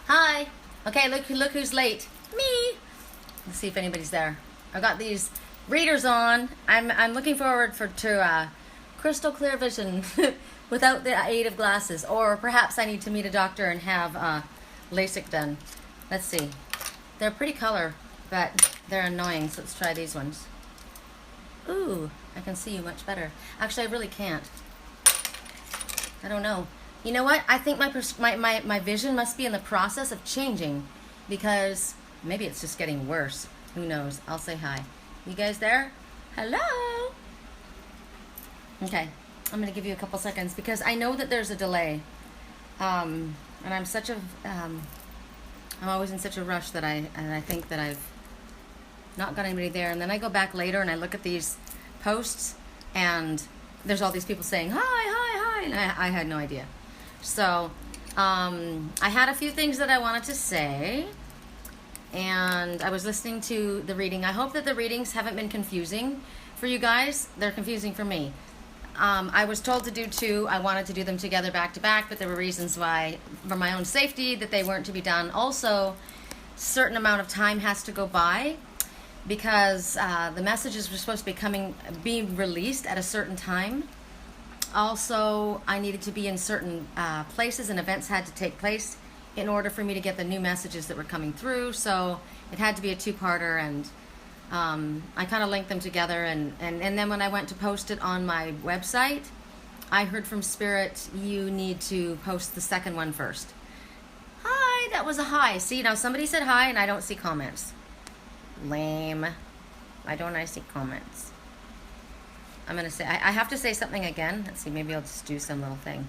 Hi. Okay, look who's late. Me. Let's see if anybody's there. I've got these readers on. I'm looking forward to crystal clear vision without the aid of glasses, or perhaps I need to meet a doctor and have LASIK done. Let's see. They're pretty color, but they're annoying. So let's try these ones. Ooh, I can see you much better. Actually, I really can't. I don't know. You know what? I think my vision must be in the process of changing, because maybe it's just getting worse. Who knows? I'll say hi. You guys there? Hello? Okay. I'm going to give you a couple seconds because I know that there's a delay. And I'm always in such a rush that I think that I've not got anybody there. And then I go back later and I look at these posts and there's all these people saying, hi, hi, hi. And I had no idea. So, I had a few things that I wanted to say, and I was listening to the reading. I hope that the readings haven't been confusing for you guys. They're confusing for me. I was told to do two. I wanted to do them together back to back, but there were reasons why, for my own safety, that they weren't to be done. Also, certain amount of time has to go by because the messages were supposed to be being released at a certain time. Also, I needed to be in certain places and events had to take place in order for me to get the new messages that were coming through. So it had to be a two-parter, and I kind of linked them together. And then when I went to post it on my website, I heard from Spirit, you need to post the second one first. Hi, that was a hi. See, now somebody said hi and I don't see comments. Lame. Why don't I see comments? I'm going to say, I have to say something again. Let's see, maybe I'll just do some little thing.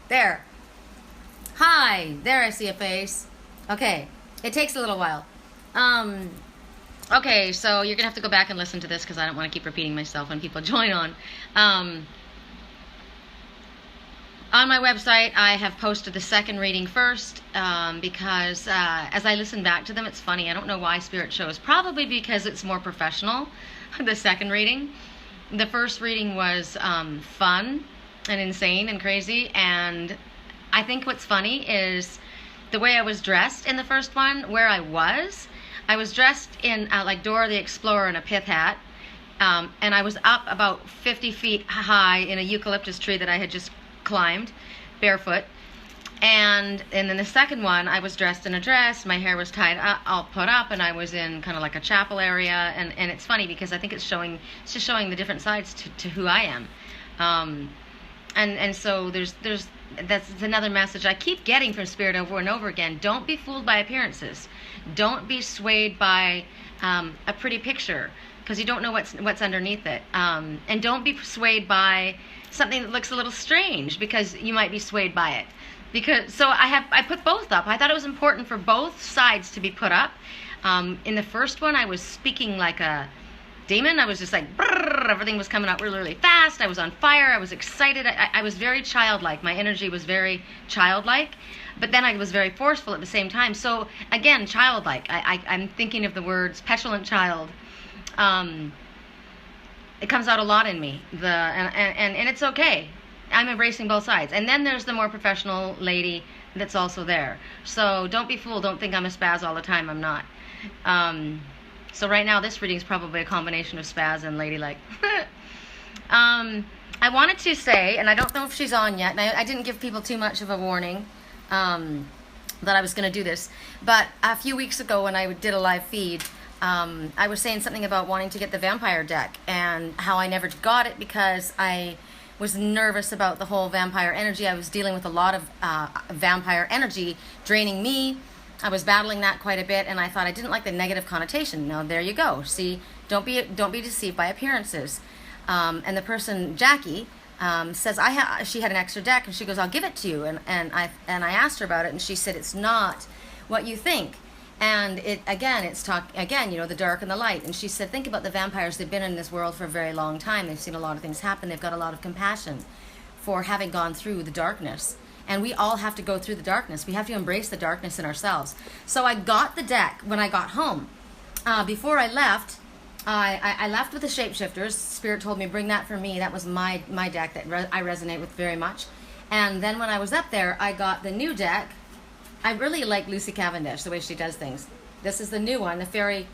There. Hi. There I see a face. Okay. It takes a little while. Okay, so you're going to have to go back and listen to this because I don't want to keep repeating myself when people join on. On my website, I have posted the second reading first because as I listen back to them, it's funny. I don't know why Spirit shows. Probably because it's more professional, the second reading. The first reading was fun and insane and crazy. And I think what's funny is the way I was dressed in the first one, where I was dressed in like Dora the Explorer in a pith hat. And I was up about 50 feet high in a eucalyptus tree that I had just climbed barefoot, and then the second one I was dressed in a dress, my hair was tied up, all put up, and I was in kind of like a chapel area, and it's funny because I think it's just showing the different sides to who I am, and so that's another message I keep getting from Spirit over and over again. Don't be fooled by appearances. Don't be swayed by a pretty picture, because you don't know what's underneath it, and don't be swayed by something that looks a little strange, because you might be swayed by it. So I put both up. I thought it was important for both sides to be put up. In the first one, I was speaking like a demon. I was just like, brrr, everything was coming out really, really fast. I was on fire. I was excited. I was very childlike. My energy was very childlike, but then I was very forceful at the same time. So again, childlike. I'm thinking of the words petulant child. It comes out a lot in me, and it's okay. I'm embracing both sides. And then there's the more professional lady that's also there. So don't be fooled. Don't think I'm a spaz all the time. I'm not. So right now this reading is probably a combination of spaz and ladylike. I wanted to say, and I don't know if she's on yet, and I didn't give people too much of a warning that I was going to do this, but a few weeks ago when I did a live feed, I was saying something about wanting to get the vampire deck and how I never got it because I was nervous about the whole vampire energy. I was dealing with a lot of vampire energy draining me. I was battling that quite a bit, and I thought I didn't like the negative connotation. Now there you go. See, don't be deceived by appearances. And the person, Jaqui, says she had an extra deck, and she goes, I'll give it to you. And I asked her about it, and she said it's not what you think. And it's the dark and the light. And she said, think about the vampires. They've been in this world for a very long time. They've seen a lot of things happen. They've got a lot of compassion for having gone through the darkness. And we all have to go through the darkness. We have to embrace the darkness in ourselves. So I got the deck when I got home. Before I left, I left with the Shapeshifters. Spirit told me, bring that for me. That was my deck that I resonate with very much. And then when I was up there, I got the new deck. I really like Lucy Cavendish, the way she does things. This is the new one, the fairy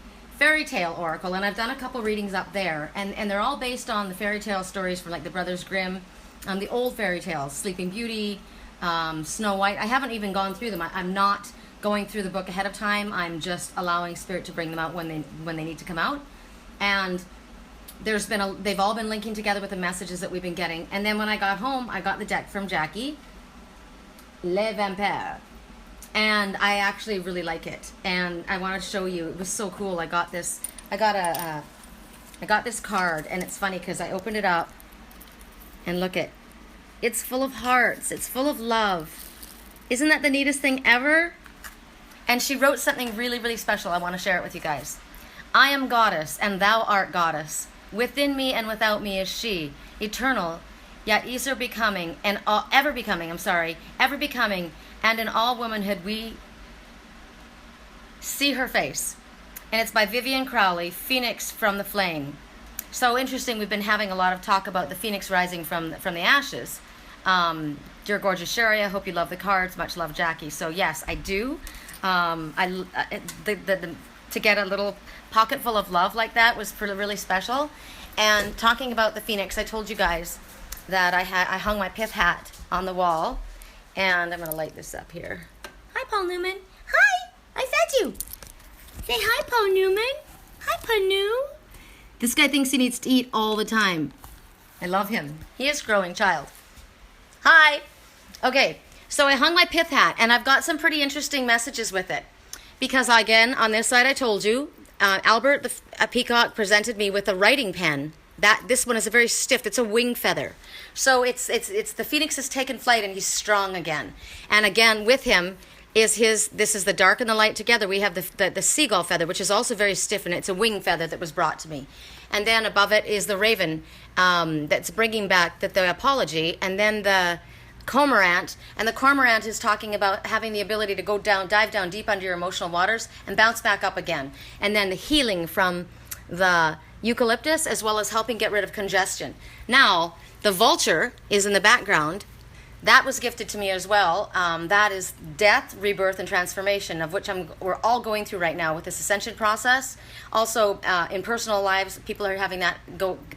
tale oracle, and I've done a couple readings up there, and they're all based on the fairy tale stories from like the Brothers Grimm, the old fairy tales, Sleeping Beauty, Snow White. I haven't even gone through them. I'm not going through the book ahead of time. I'm just allowing Spirit to bring them out when they need to come out. And they've all been linking together with the messages that we've been getting. And then when I got home, I got the deck from Jaqui, Les Vampires. And I actually really like it. And I wanted to show you. It was so cool. I got this card, and it's funny because I opened it up and look it. It's full of hearts. It's full of love. Isn't that the neatest thing ever? And she wrote something really, really special. I want to share it with you guys. I am goddess, and thou art goddess. Within me and without me is she, eternal, yet ever becoming, and ever becoming, and in all womanhood we see her face. And it's by Vivian Crowley, Phoenix from the Flame. So interesting, we've been having a lot of talk about the phoenix rising from the ashes. Dear gorgeous Sherry, I hope you love the cards. Much love, Jaqui. So yes, I do. To get a little pocket full of love like that was really special. And talking about the phoenix, I told you guys that I hung my pith hat on the wall, and I'm going to light this up here. Hi, Paul Newman. Hi, I fed you. Say hi, Paul Newman. Hi, Panu. This guy thinks he needs to eat all the time. I love him. He is growing child. Hi. Okay, so I hung my pith hat, and I've got some pretty interesting messages with it. Because again, on this side I told you, Albert the peacock presented me with a writing pen. This one is a very stiff, it's a wing feather. So it's the phoenix has taken flight and he's strong again. And again with him is this is the dark and the light together. We have the seagull feather, which is also very stiff, and it's a wing feather that was brought to me. And then above it is the raven that's bringing back the apology, and then the cormorant, and the cormorant is talking about having the ability to dive down deep under your emotional waters and bounce back up again. And then the healing from the eucalyptus, as well as helping get rid of congestion. Now, the vulture is in the background. That was gifted to me as well. That is death, rebirth, and transformation, of which we're all going through right now with this ascension process. Also, in personal lives, people are having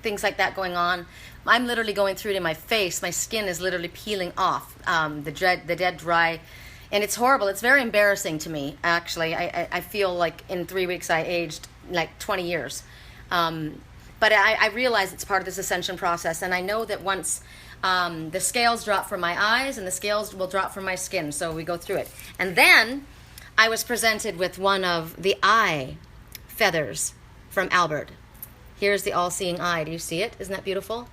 things like that going on. I'm literally going through it in my face. My skin is literally peeling off, the dead dry, and it's horrible. It's very embarrassing to me, actually. I feel like in 3 weeks I aged like 20 years. But I realize it's part of this ascension process, and I know that once the scales drop from my eyes, and the scales will drop from my skin, so we go through it. And then I was presented with one of the eye feathers from Albert. Here's the all-seeing eye. Do you see it? Isn't that beautiful?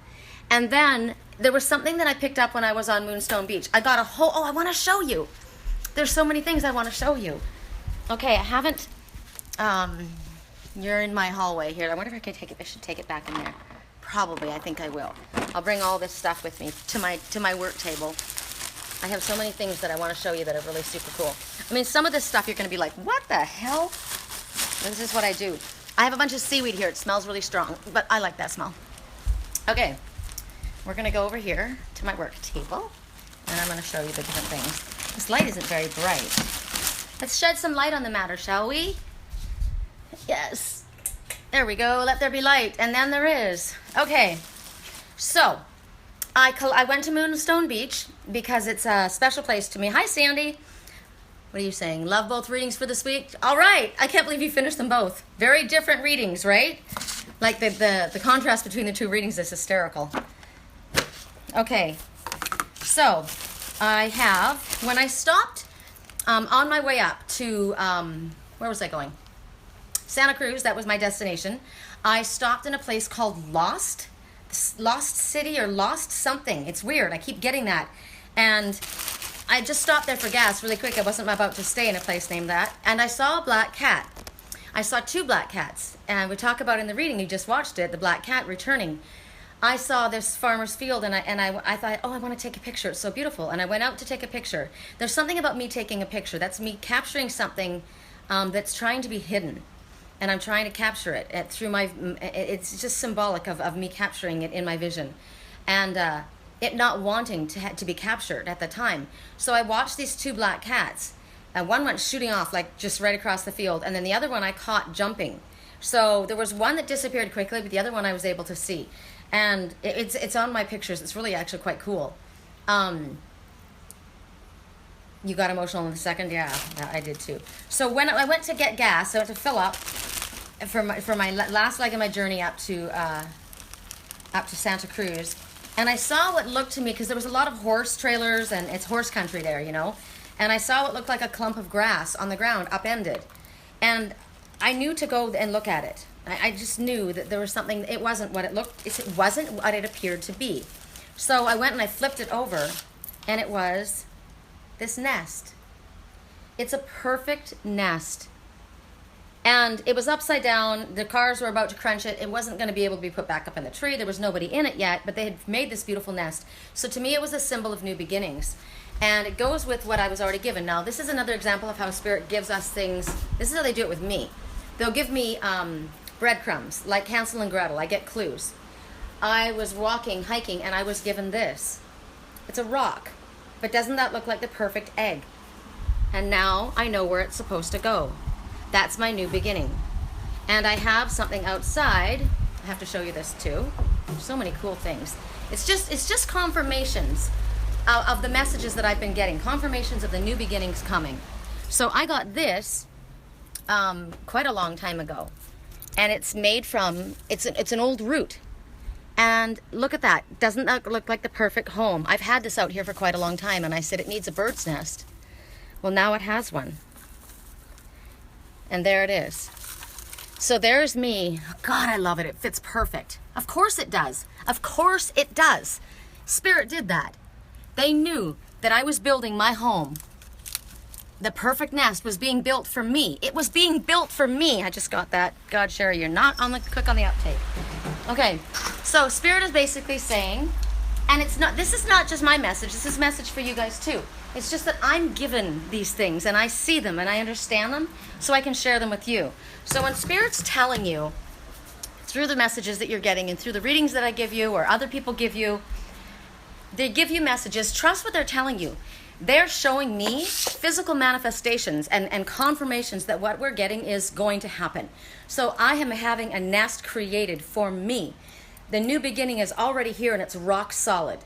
And then there was something that I picked up when I was on Moonstone Beach. I got I want to show you. There's so many things I want to show you. Okay, I haven't, you're in my hallway here. I wonder if I should take it back in there. Probably, I think I will. I'll bring all this stuff with me to my work table. I have so many things that I want to show you that are really super cool. I mean, some of this stuff you're going to be like, what the hell? This is what I do. I have a bunch of seaweed here. It smells really strong, but I like that smell. Okay. We're going to go over here to my work table, and I'm going to show you the different things. This light isn't very bright. Let's shed some light on the matter, shall we? Yes. There we go. Let there be light. And then there is. Okay. So, I went to Moonstone Beach because it's a special place to me. Hi, Sandy. What are you saying? Love both readings for this week? All right. I can't believe you finished them both. Very different readings, right? Like the contrast between the two readings is hysterical. Okay, so I have, when I stopped on my way up to, where was I going? Santa Cruz, that was my destination. I stopped in a place called Lost City or Lost something. It's weird, I keep getting that. And I just stopped there for gas really quick. I wasn't about to stay in a place named that. And I saw a black cat. I saw 2 black cats. And we talk about in the reading, you just watched it, the black cat returning. I saw this farmer's field, and I thought, oh, I want to take a picture. It's so beautiful. And I went out to take a picture. There's something about me taking a picture. That's me capturing something that's trying to be hidden. And I'm trying to capture it through it's just symbolic of me capturing it in my vision. And it not wanting to be captured at the time. So I watched these two black cats. One went shooting off like just right across the field, and then the other one I caught jumping. So there was one that disappeared quickly, but the other one I was able to see. And it's on my pictures. It's really actually quite cool. You got emotional in a second? Yeah, I did too. So when I went to get gas, I went to fill up for my last leg of my journey up to Santa Cruz. And I saw what looked to me, because there was a lot of horse trailers and it's horse country there, you know. And I saw what looked like a clump of grass on the ground, upended. And I knew to go and look at it. I just knew that there was something, it wasn't what it looked, it wasn't what it appeared to be. So I went and I flipped it over, and it was this nest. It's a perfect nest. And it was upside down. The cars were about to crunch it. It wasn't going to be able to be put back up in the tree. There was nobody in it yet, but they had made this beautiful nest. So to me, it was a symbol of new beginnings. And it goes with what I was already given. Now, this is another example of how Spirit gives us things. This is how they do it with me. They'll give me breadcrumbs, like Hansel and Gretel. I get clues. I was hiking, and I was given this. It's a rock. But doesn't that look like the perfect egg? And now I know where it's supposed to go. That's my new beginning. And I have something outside. I have to show you this too. There's so many cool things. It's just confirmations of the messages that I've been getting. Confirmations of the new beginnings coming. So I got this quite a long time ago. And it's made from, it's an old root. And look at that. Doesn't that look like the perfect home? I've had this out here for quite a long time, and I said it needs a bird's nest. Well, now it has one. And there it is. So there's me. Oh, God, I love it. It fits perfect. Of course it does. Of course it does. Spirit did that. They knew that I was building my home. The perfect nest was being built for me. It was being built for me. I just got that. God, Sherry, you're not on the click on the uptake. Okay, so Spirit is basically saying, and this is not just my message, this is a message for you guys too. It's just that I'm given these things and I see them and I understand them, so I can share them with you. So when Spirit's telling you, through the messages that you're getting and through the readings that I give you or other people give you, they give you messages, trust what they're telling you. They're showing me physical manifestations and confirmations that what we're getting is going to happen. So I am having a nest created for me. The new beginning is already here and it's rock solid.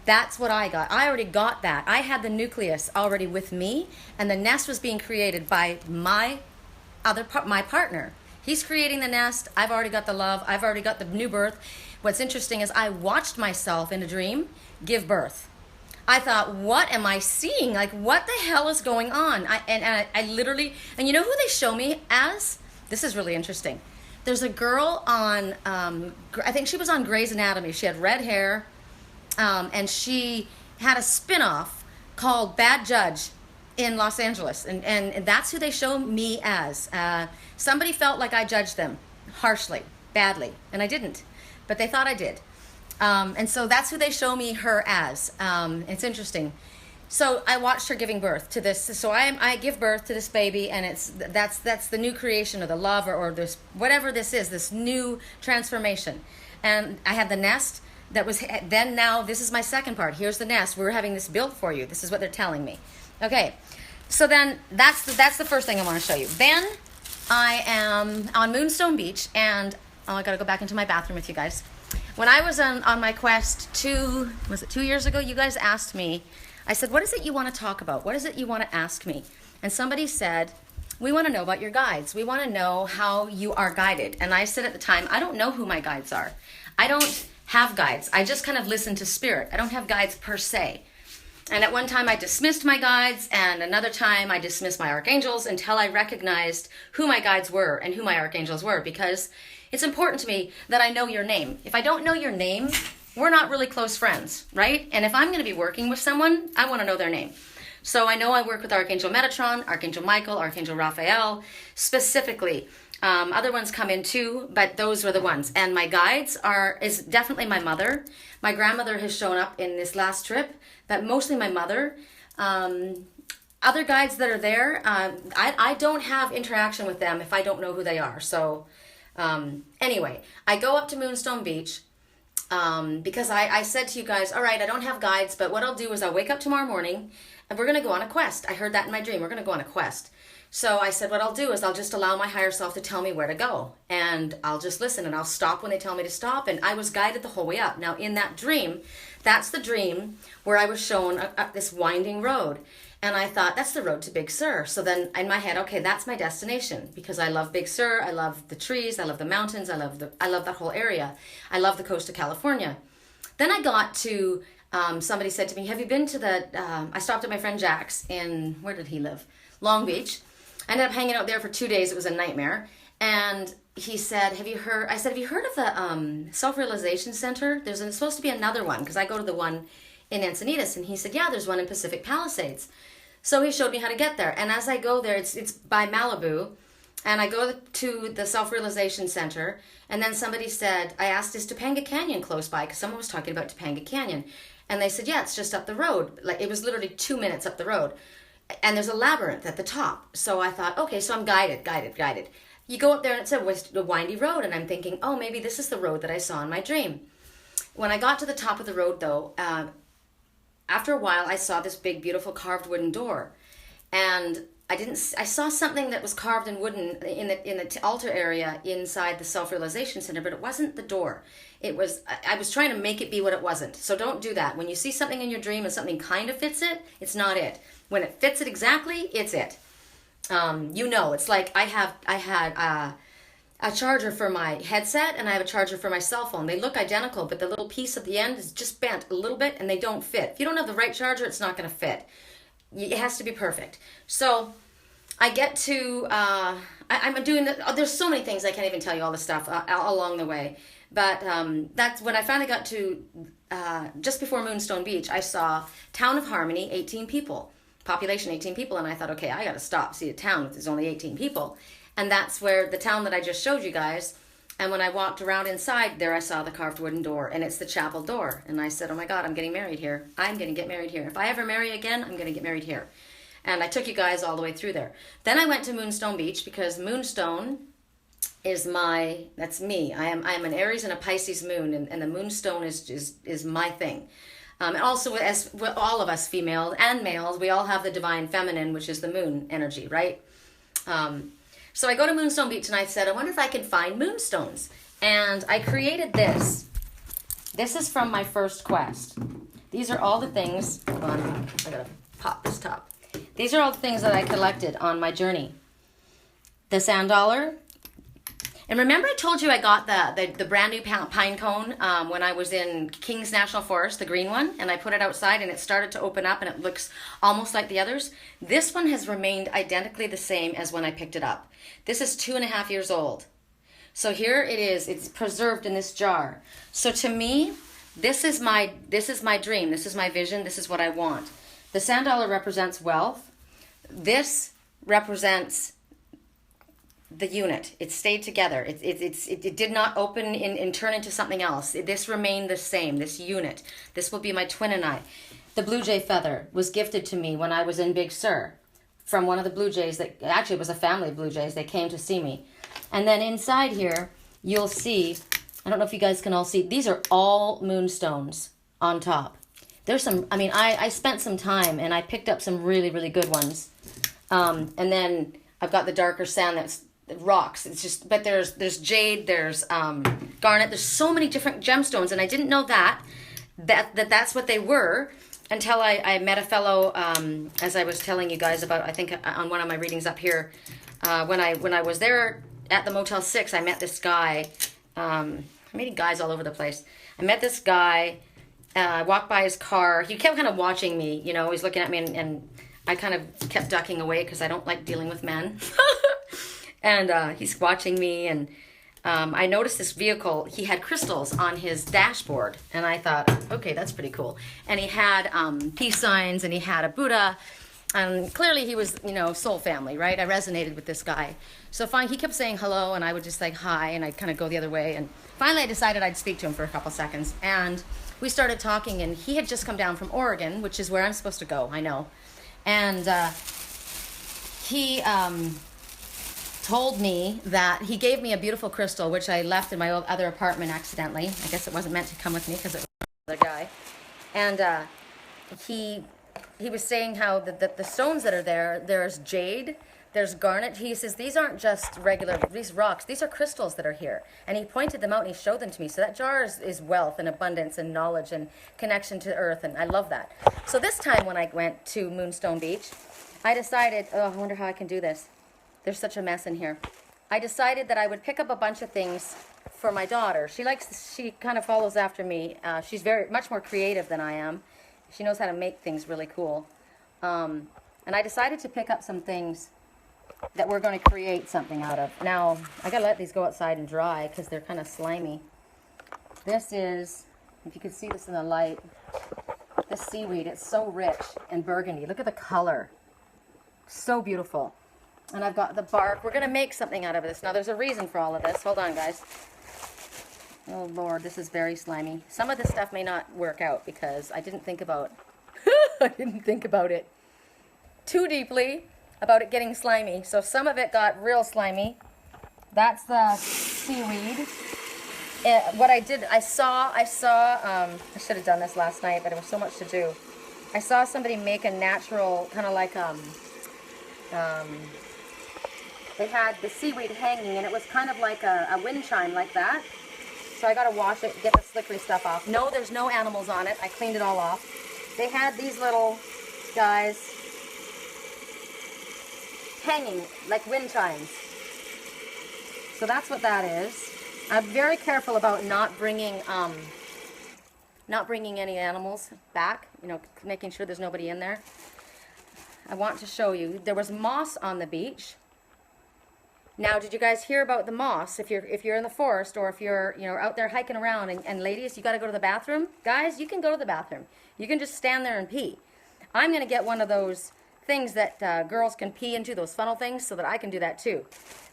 That's what I got. I already got that. I had the nucleus already with me, and the nest was being created by my partner. He's creating the nest. I've already got the love. I've already got the new birth. What's interesting is I watched myself in a dream give birth. I thought, what am I seeing? Like, what the hell is going on? I literally, and you know who they show me as? This is really interesting. There's a girl on, I think she was on Grey's Anatomy. She had red hair, and she had a spin-off called Bad Judge in Los Angeles. And that's who they show me as. Somebody felt like I judged them harshly, badly, and I didn't. But they thought I did. And so that's who they show me her as. It's interesting. So I watched her giving birth to this. So I give birth to this baby, and that's the new creation of the love or this whatever this is, this new transformation. And I had the nest that was then now this is my second part. Here's the nest. We're having this built for you. This is what they're telling me. Okay. So then that's the first thing I want to show you. Then I am on Moonstone Beach, and I got to go back into my bathroom with you guys. When I was on my quest 2 years ago, you guys asked me, I said, what is it you want to talk about? What is it you want to ask me? And somebody said, we want to know about your guides. We want to know how you are guided. And I said at the time, I don't know who my guides are. I don't have guides. I just kind of listen to Spirit. I don't have guides per se. And at one time I dismissed my guides, and another time I dismissed my archangels until I recognized who my guides were and who my archangels were, because it's important to me that I know your name. If I don't know your name, we're not really close friends, right? And if I'm going to be working with someone, I want to know their name. So I know I work with Archangel Metatron, Archangel Michael, Archangel Raphael, specifically. Other ones come in too, but those were the ones. And my guides is definitely my mother. My grandmother has shown up in this last trip, but mostly my mother. Other guides that are there, I don't have interaction with them if I don't know who they are. So anyway, I go up to Moonstone Beach, because I said to you guys, all right, I don't have guides, but what I'll do is I'll wake up tomorrow morning and we're going to go on a quest. I heard that in my dream. We're going to go on a quest. So I said, what I'll do is I'll just allow my higher self to tell me where to go. And I'll just listen and I'll stop when they tell me to stop. And I was guided the whole way up. Now, in that dream, that's the dream where I was shown this winding road. And I thought, that's the road to Big Sur. So then in my head, okay, that's my destination, because I love Big Sur. I love the trees. I love the mountains. I love that whole area. I love the coast of California. Then I got to, somebody said to me, have you been to I stopped at my friend Jack's in, where did he live? Long Beach. I ended up hanging out there for 2 days. It was a nightmare. And he said, have you heard of the Self-Realization Center? There's supposed to be another one, because I go to the one in Encinitas. And he said, yeah, there's one in Pacific Palisades. So he showed me how to get there. And as I go there, it's by Malibu. And I go to the Self-Realization Center. And then somebody said, I asked, is Topanga Canyon close by? Because someone was talking about Topanga Canyon. And they said, yeah, it's just up the road. Like, it was literally 2 minutes up the road. And there's a labyrinth at the top. So I thought, okay, so I'm guided. You go up there and it's a windy road. And I'm thinking, oh, maybe this is the road that I saw in my dream. When I got to the top of the road, though, after a while, I saw this big, beautiful carved wooden door. And I saw something that was carved in wooden in the altar area inside the Self-Realization Center, but it wasn't the door. I was trying to make it be what it wasn't. So don't do that. When you see something in your dream and something kind of fits it, it's not it. When it fits it exactly, it's it. It's like I had a charger for my headset and I have a charger for my cell phone. They look identical, but the little piece at the end is just bent a little bit and they don't fit. If you don't have the right charger, it's not going to fit. It has to be perfect. So I get to, I'm doing, there's so many things, I can't even tell you all the stuff along the way. But that's when I finally got to, just before Moonstone Beach, I saw Town of Harmony, 18 people. Population 18 people, and I thought, okay, I got to stop, see a town if there's only 18 people. And that's where the town that I just showed you guys, and when I walked around inside there, I saw the carved wooden door, and it's the chapel door. And I said, oh my God, I'm getting married here. I'm going to get married here. If I ever marry again, I'm going to get married here. And I took you guys all the way through there. Then I went to Moonstone Beach, because Moonstone is that's me. I'm an Aries and a Pisces moon, and the Moonstone is my thing. And also, as all of us females and males, we all have the divine feminine, which is the moon energy, right? So I go to Moonstone Beach and I said, I wonder if I can find moonstones. And I created this. This is from my first quest. These are all the things, hold on, I gotta pop this top. These are all the things that I collected on my journey. The sand dollar. And remember I told you I got the brand new pine cone when I was in Kings National Forest, the green one, and I put it outside and it started to open up and it looks almost like the others. This one has remained identically the same as when I picked it up. This is 2.5 years old. So here it is. It's preserved in this jar. So to me, this is my dream. This is my vision. This is what I want. The sand dollar represents wealth. This represents the unit. It stayed together. It did not open and turn into something else. This remained the same, this unit. This will be my twin and I. The blue jay feather was gifted to me when I was in Big Sur from one of the blue jays that, actually it was a family of blue jays. They came to see me. And then inside here, you'll see, I don't know if you guys can all see, these are all moonstones on top. There's some, I spent some time and I picked up some really, really good ones. And then I've got the darker sand that's rocks. It's just, but there's jade, there's garnet, there's so many different gemstones, and I didn't know that's what they were until I met a fellow, as I was telling you guys about, I think on one of my readings up here, when I was there at the Motel 6, I met this guy. I'm meeting guys all over the place. I met this guy, walked by his car. He kept kind of watching me, he's looking at me, and I kind of kept ducking away because I don't like dealing with men. And he's watching me, and I noticed this vehicle. He had crystals on his dashboard, and I thought, okay, that's pretty cool. And he had peace signs, and he had a Buddha, and clearly he was, soul family, right? I resonated with this guy. So finally, he kept saying hello, and I would just like hi, and I'd kind of go the other way. And finally, I decided I'd speak to him for a couple seconds, and we started talking, and he had just come down from Oregon, which is where I'm supposed to go, I know. And he told me that he gave me a beautiful crystal, which I left in my other apartment accidentally. I guess it wasn't meant to come with me because it was the guy. And he was saying how the stones that are there, there's jade, there's garnet. He says these aren't just regular, these rocks, these are crystals that are here. And he pointed them out and he showed them to me. So that jar is wealth and abundance and knowledge and connection to earth, and I love that. So this time when I went to Moonstone Beach, I decided, oh, I wonder how I can do this. There's such a mess in here. I decided that I would pick up a bunch of things for my daughter. She kind of follows after me. She's much more creative than I am. She knows how to make things really cool. And I decided to pick up some things that we're going to create something out of. Now, I got to let these go outside and dry because they're kind of slimy. This is, if you could see this in the light, this seaweed. It's so rich and burgundy. Look at the color. So beautiful. And I've got the bark. We're going to make something out of this. Now, there's a reason for all of this. Hold on, guys. Oh, Lord, this is very slimy. Some of this stuff may not work out because I didn't think about I didn't think about it too deeply about it getting slimy. So some of it got real slimy. That's the seaweed. What I did, I saw, I should have done this last night, but it was so much to do. I saw somebody make a natural, kind of like, they had the seaweed hanging, and it was kind of like a wind chime like that. So I got to wash it, get the slippery stuff off. No, there's no animals on it. I cleaned it all off. They had these little guys hanging like wind chimes. So that's what that is. I'm very careful about not bringing any animals back. You know, making sure there's nobody in there. I want to show you. There was moss on the beach. Now, did you guys hear about the moss? If you're in the forest or if you're out there hiking around and ladies, you got to go to the bathroom. Guys, you can go to the bathroom. You can just stand there and pee. I'm going to get one of those things that girls can pee into, those funnel things, so that I can do that too.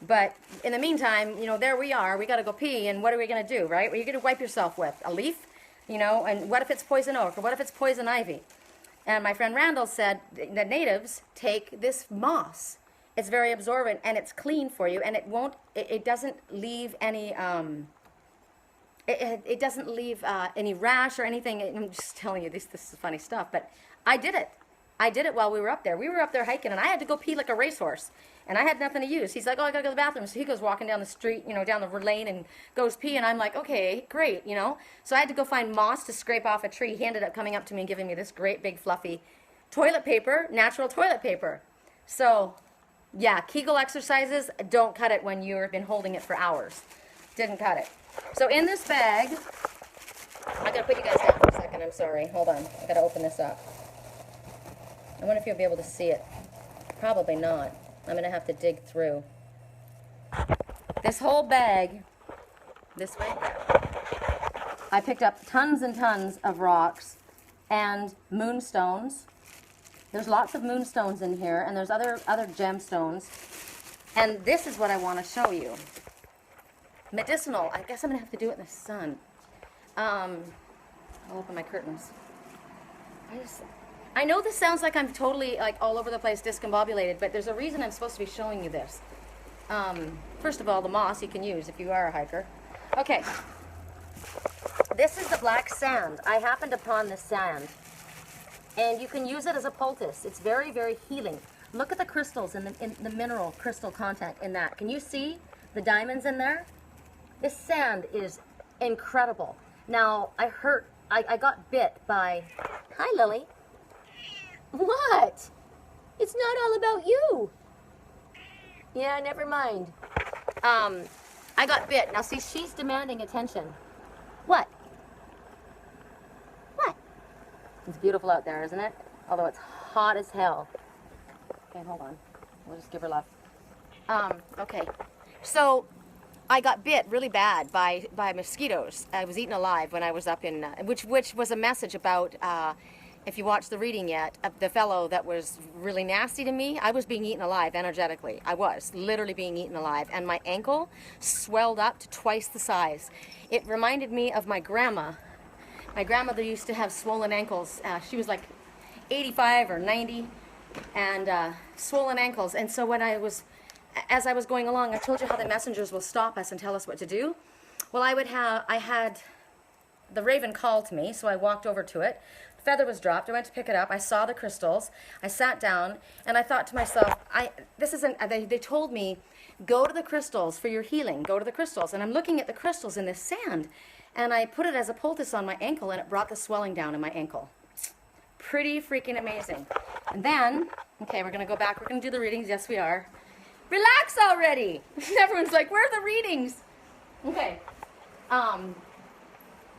But in the meantime, there we are. We got to go pee, and what are we going to do, right? What are you going to wipe yourself with? A leaf? And what if it's poison oak, or what if it's poison ivy? And my friend Randall said the natives take this moss. It's very absorbent, and it's clean for you, and it doesn't leave any, it doesn't leave any rash or anything. I'm just telling you, this is funny stuff, but I did it. I did it while we were up there. We were up there hiking, and I had to go pee like a racehorse, and I had nothing to use. He's like, oh, I got to go to the bathroom. So he goes walking down the street, down the lane, and goes pee, and I'm like, okay, great, So I had to go find moss to scrape off a tree. He ended up coming up to me and giving me this great big fluffy toilet paper, natural toilet paper. So, yeah, Kegel exercises, don't cut it when you've been holding it for hours. Didn't cut it. So in this bag, I got to put you guys down for a second. I'm sorry. Hold on. I got to open this up. I wonder if you'll be able to see it. Probably not. I'm going to have to dig through. This whole bag, this way, I picked up tons and tons of rocks and moonstones. There's lots of moonstones in here, and there's other gemstones. And this is what I want to show you. Medicinal. I guess I'm going to have to do it in the sun. I'll open my curtains. I know this sounds like I'm totally all over the place, discombobulated, but there's a reason I'm supposed to be showing you this. First of all, the moss you can use if you are a hiker. Okay. This is the black sand. I happened upon this sand. And you can use it as a poultice. It's very, very healing. Look at the crystals and the mineral crystal content in that. Can you see the diamonds in there? This sand is incredible. Now, I got bit by... Hi, Lily. What? It's not all about you. Yeah, never mind. I got bit. Now, see, she's demanding attention. What? What? It's beautiful out there, isn't it? Although it's hot as hell. Okay, hold on. We'll just give her love. Okay. So, I got bit really bad by mosquitoes. I was eaten alive when I was up in... which was a message about... if you watched the reading yet, the fellow that was really nasty to me, I was being eaten alive energetically. I was literally being eaten alive. And my ankle swelled up to twice the size. It reminded me of my grandma. My grandmother used to have swollen ankles. She was like 85 or 90 and swollen ankles. And so when I was as I was going along, I told you how the messengers will stop us and tell us what to do. Well, I had the raven called to me, so I walked over to it. The feather was dropped. I went to pick it up. I saw the crystals. I sat down, and I thought to myself, they told me, go to the crystals for your healing. Go to the crystals. And I'm looking at the crystals in this sand, and I put it as a poultice on my ankle, and it brought the swelling down in my ankle. Pretty freaking amazing. And then, okay, we're going to go back. We're going to do the readings. Yes, we are. Relax already. Everyone's like, where are the readings? Okay.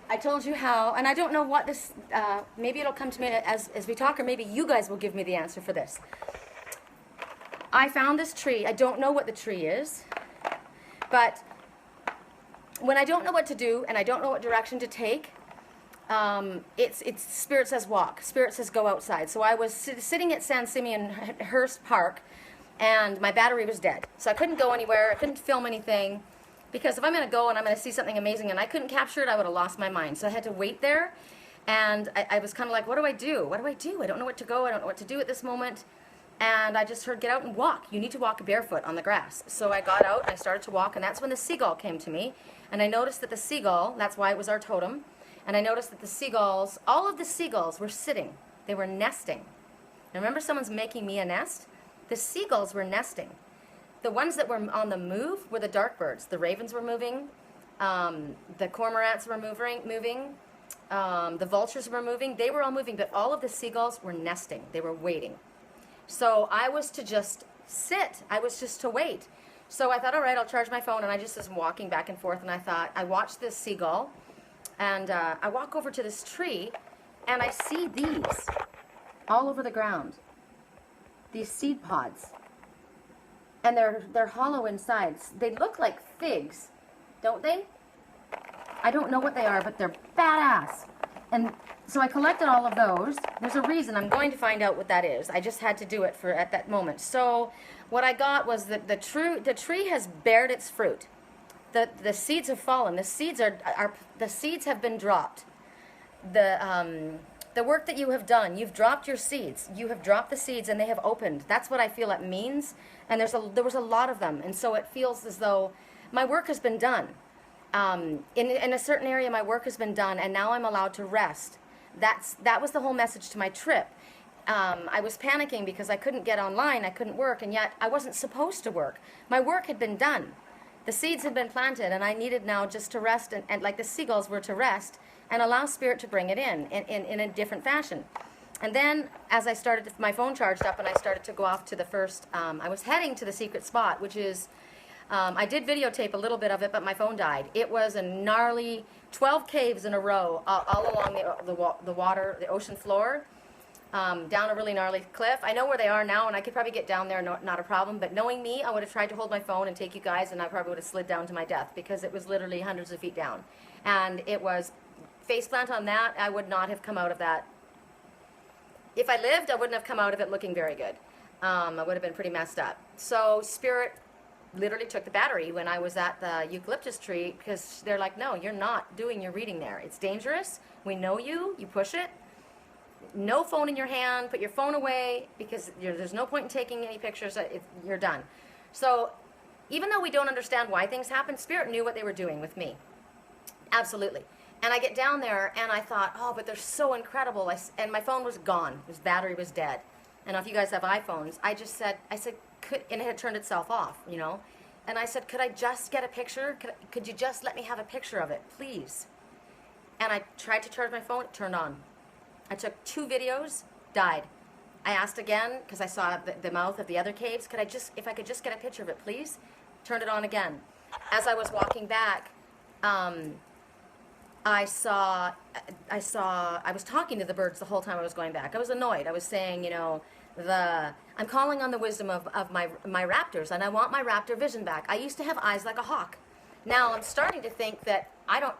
I told you how, and I don't know what this, maybe it'll come to me as we talk, or maybe you guys will give me the answer for this. I found this tree. I don't know what the tree is, but when I don't know what to do and I don't know what direction to take, it's Spirit says walk. Spirit says go outside. So I was sitting at San Simeon Hurst Park, and my battery was dead. So I couldn't go anywhere. I couldn't film anything. Because if I'm going to go and I'm going to see something amazing and I couldn't capture it, I would have lost my mind. So I had to wait there, and I was kind of like, what do I do? What do I do? I don't know what to go. I don't know what to do at this moment. And I just heard, get out and walk. You need to walk barefoot on the grass. So I got out and I started to walk, and that's when the seagull came to me. And I noticed that the seagull, that's why it was our totem, and I noticed that the seagulls, all of the seagulls were sitting. They were nesting. Now, remember someone's making me a nest? The seagulls were nesting. The ones that were on the move were the dark birds. The ravens were moving. The cormorants were moving. The vultures were moving. They were all moving, but all of the seagulls were nesting. They were waiting. So I was to just sit. I was just to wait. So I thought, all right, I'll charge my phone, and I just was walking back and forth, and I thought, I watched this seagull, and I walk over to this tree, and I see these all over the ground. These seed pods. And they're hollow inside. They look like figs, don't they? I don't know what they are, but they're badass. And so I collected all of those. There's a reason. I'm going to find out what that is. I just had to do it at that moment. So what I got was that the tree has bared its fruit. The seeds have fallen. The seeds the seeds have been dropped. The work that you have done, you've dropped your seeds. You have dropped the seeds, and they have opened. That's what I feel it means. And there was a lot of them, and so it feels as though my work has been done. In a certain area, my work has been done, and now I'm allowed to rest. That was the whole message to my trip. I was panicking because I couldn't get online, I couldn't work, and yet I wasn't supposed to work. My work had been done. The seeds had been planted, and I needed now just to rest, and like the seagulls were to rest, and allow Spirit to bring it in a different fashion. And then, as I started, my phone charged up, and I started to go off to the first, I was heading to the secret spot, which is, I did videotape a little bit of it, but my phone died. It was a gnarly 12 caves in a row, all along the water, the ocean floor, down a really gnarly cliff. I know where they are now, and I could probably get down there, not a problem, but knowing me, I would have tried to hold my phone and take you guys, and I probably would have slid down to my death, because it was literally hundreds of feet down. And it was faceplant on that. I would not have come out of that. If I lived, I wouldn't have come out of it looking very good. I would have been pretty messed up. So Spirit literally took the battery when I was at the eucalyptus tree, because they're like, no, you're not doing your reading there. It's dangerous. We know you. You push it. No phone in your hand. Put your phone away, because there's no point in taking any pictures. You're done. So even though we don't understand why things happen, Spirit knew what they were doing with me. Absolutely. And I get down there, and I thought, oh, but they're so incredible. And my phone was gone. His battery was dead. And if you guys have iPhones, I said, and it had turned itself off, you know. And I said, could I just get a picture? Could you just let me have a picture of it, please? And I tried to charge my phone. It turned on. I took 2 videos, died. I asked again, because I saw the mouth of the other caves, if I could just get a picture of it, please? Turned it on again. As I was walking back, I was talking to the birds the whole time I was going back. I was annoyed. I was saying, you know, I'm calling on the wisdom of my raptors, and I want my raptor vision back. I used to have eyes like a hawk. Now I'm starting to think that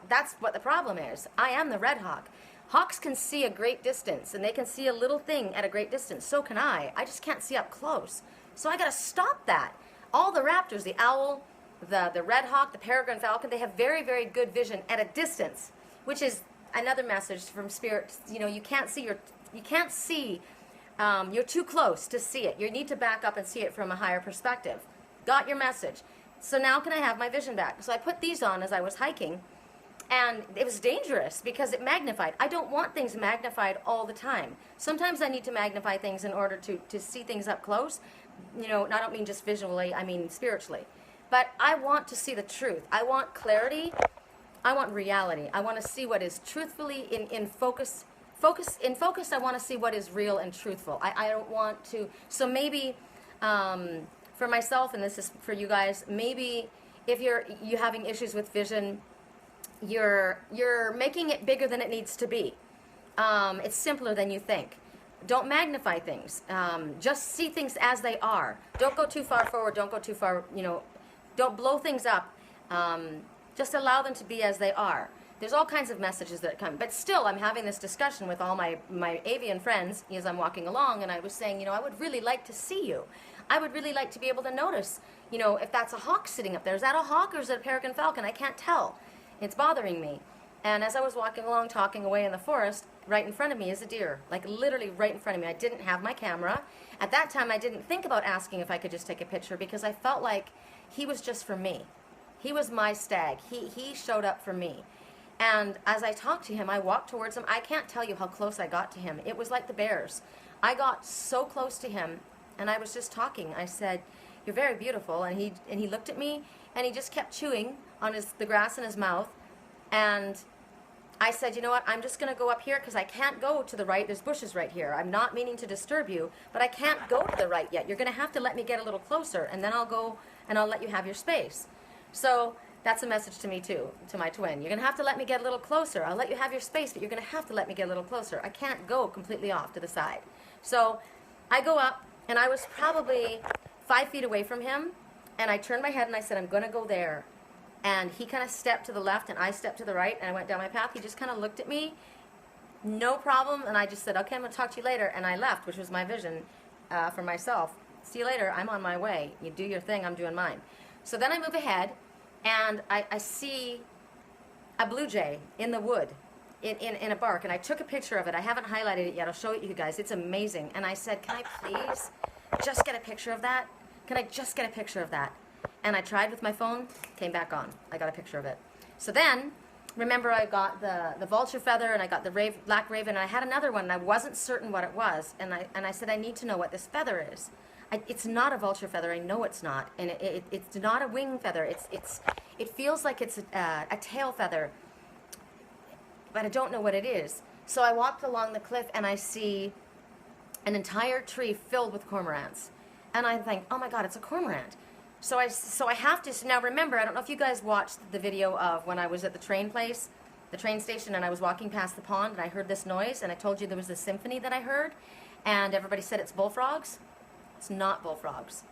that's what the problem is. I am the red hawk. Hawks can see a great distance, and they can see a little thing at a great distance. So can I. I just can't see up close. So I got to stop that. All the raptors, the owl, the red hawk, the peregrine falcon, they have very, very good vision at a distance, which is another message from Spirit. You know, you can't see, you're too close to see it. You need to back up and see it from a higher perspective. Got your message. So now can I have my vision back? So I put these on as I was hiking, and it was dangerous because it magnified. I don't want things magnified all the time. Sometimes I need to magnify things in order to see things up close. You know, I don't mean just visually, I mean spiritually. But I want to see the truth. I want clarity. I want reality. I want to see what is truthfully in focus. In focus, I want to see what is real and truthful. I don't want to. So maybe for myself, and this is for you guys, maybe if you're having issues with vision, you're making it bigger than it needs to be. It's simpler than you think. Don't magnify things. Just see things as they are. Don't go too far forward. Don't go too far, don't blow things up. Just allow them to be as they are. There's all kinds of messages that come. But still, I'm having this discussion with all my avian friends as I'm walking along, and I was saying, I would really like to see you. I would really like to be able to notice, if that's a hawk sitting up there. Is that a hawk or is it a peregrine falcon? I can't tell. It's bothering me. And as I was walking along, talking away in the forest, right in front of me is a deer, like literally right in front of me. I didn't have my camera. At that time, I didn't think about asking if I could just take a picture because I felt like he was just for me. He was my stag. He showed up for me. And as I talked to him, I walked towards him. I can't tell you how close I got to him. It was like the bears. I got so close to him, and I was just talking. I said, "You're very beautiful." And he looked at me, and he just kept chewing on the grass in his mouth. And I said, "You know what? I'm just going to go up here because I can't go to the right. There's bushes right here. I'm not meaning to disturb you, but I can't go to the right yet. You're going to have to let me get a little closer, and then I'll go and I'll let you have your space." So that's a message to me too, to my twin. You're going to have to let me get a little closer. I'll let you have your space, but you're going to have to let me get a little closer. I can't go completely off to the side. So I go up, and I was probably 5 feet away from him, and I turned my head and I said, "I'm going to go there." And he kind of stepped to the left, and I stepped to the right, and I went down my path. He just kind of looked at me, no problem, and I just said, "Okay, I'm going to talk to you later," and I left, which was my vision for myself. See you later. I'm on my way. You do your thing. I'm doing mine. So then I move ahead, and I see a blue jay in the wood, in a bark, and I took a picture of it. I haven't highlighted it yet. I'll show it to you guys. It's amazing. And I said, "Can I please just get a picture of that? Can I just get a picture of that?" And I tried with my phone, came back on. I got a picture of it. So then, remember I got the vulture feather, and I got the black raven, and I had another one, and I wasn't certain what it was. And I said, "I need to know what this feather is." It's not a vulture feather. I know it's not, and it's not a wing feather. It feels like it's a tail feather, but I don't know what it is. So I walked along the cliff, and I see an entire tree filled with cormorants, and I think, "Oh my God, it's a cormorant." So I have to. So now remember, I don't know if you guys watched the video of when I was at the train station, and I was walking past the pond, and I heard this noise, and I told you there was this symphony that I heard, and everybody said it's bullfrogs. It's not bullfrogs.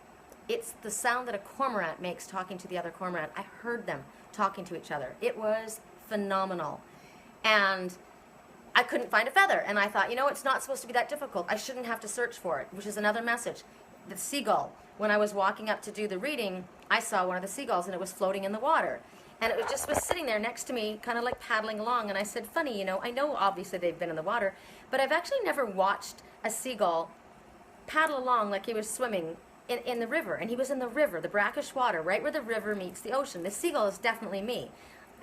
It's the sound that a cormorant makes talking to the other cormorant. I heard them talking to each other. It was phenomenal. And I couldn't find a feather. And I thought, it's not supposed to be that difficult. I shouldn't have to search for it, which is another message. The seagull. When I was walking up to do the reading, I saw one of the seagulls, and it was floating in the water. And it just was sitting there next to me, kind of like paddling along. And I said, "Funny, I know obviously they've been in the water, but I've actually never watched a seagull paddle along like he was swimming in the river." And he was in the river, the brackish water, right where the river meets the ocean. The seagull is definitely me.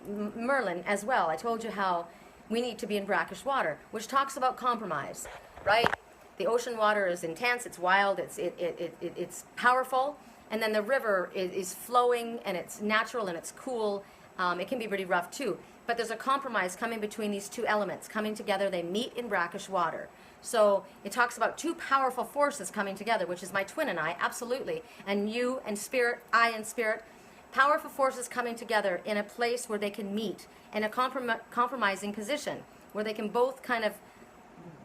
Merlin as well. I told you how we need to be in brackish water, which talks about compromise, right? The ocean water is intense, it's wild, it's powerful, and then the river is flowing, and it's natural, and it's cool. It can be pretty rough too, but there's a compromise coming between these two elements. Coming together, they meet in brackish water. So it talks about two powerful forces coming together, which is my twin and I, absolutely, and you and spirit, I and spirit. Powerful forces coming together in a place where they can meet in a compromising position, where they can both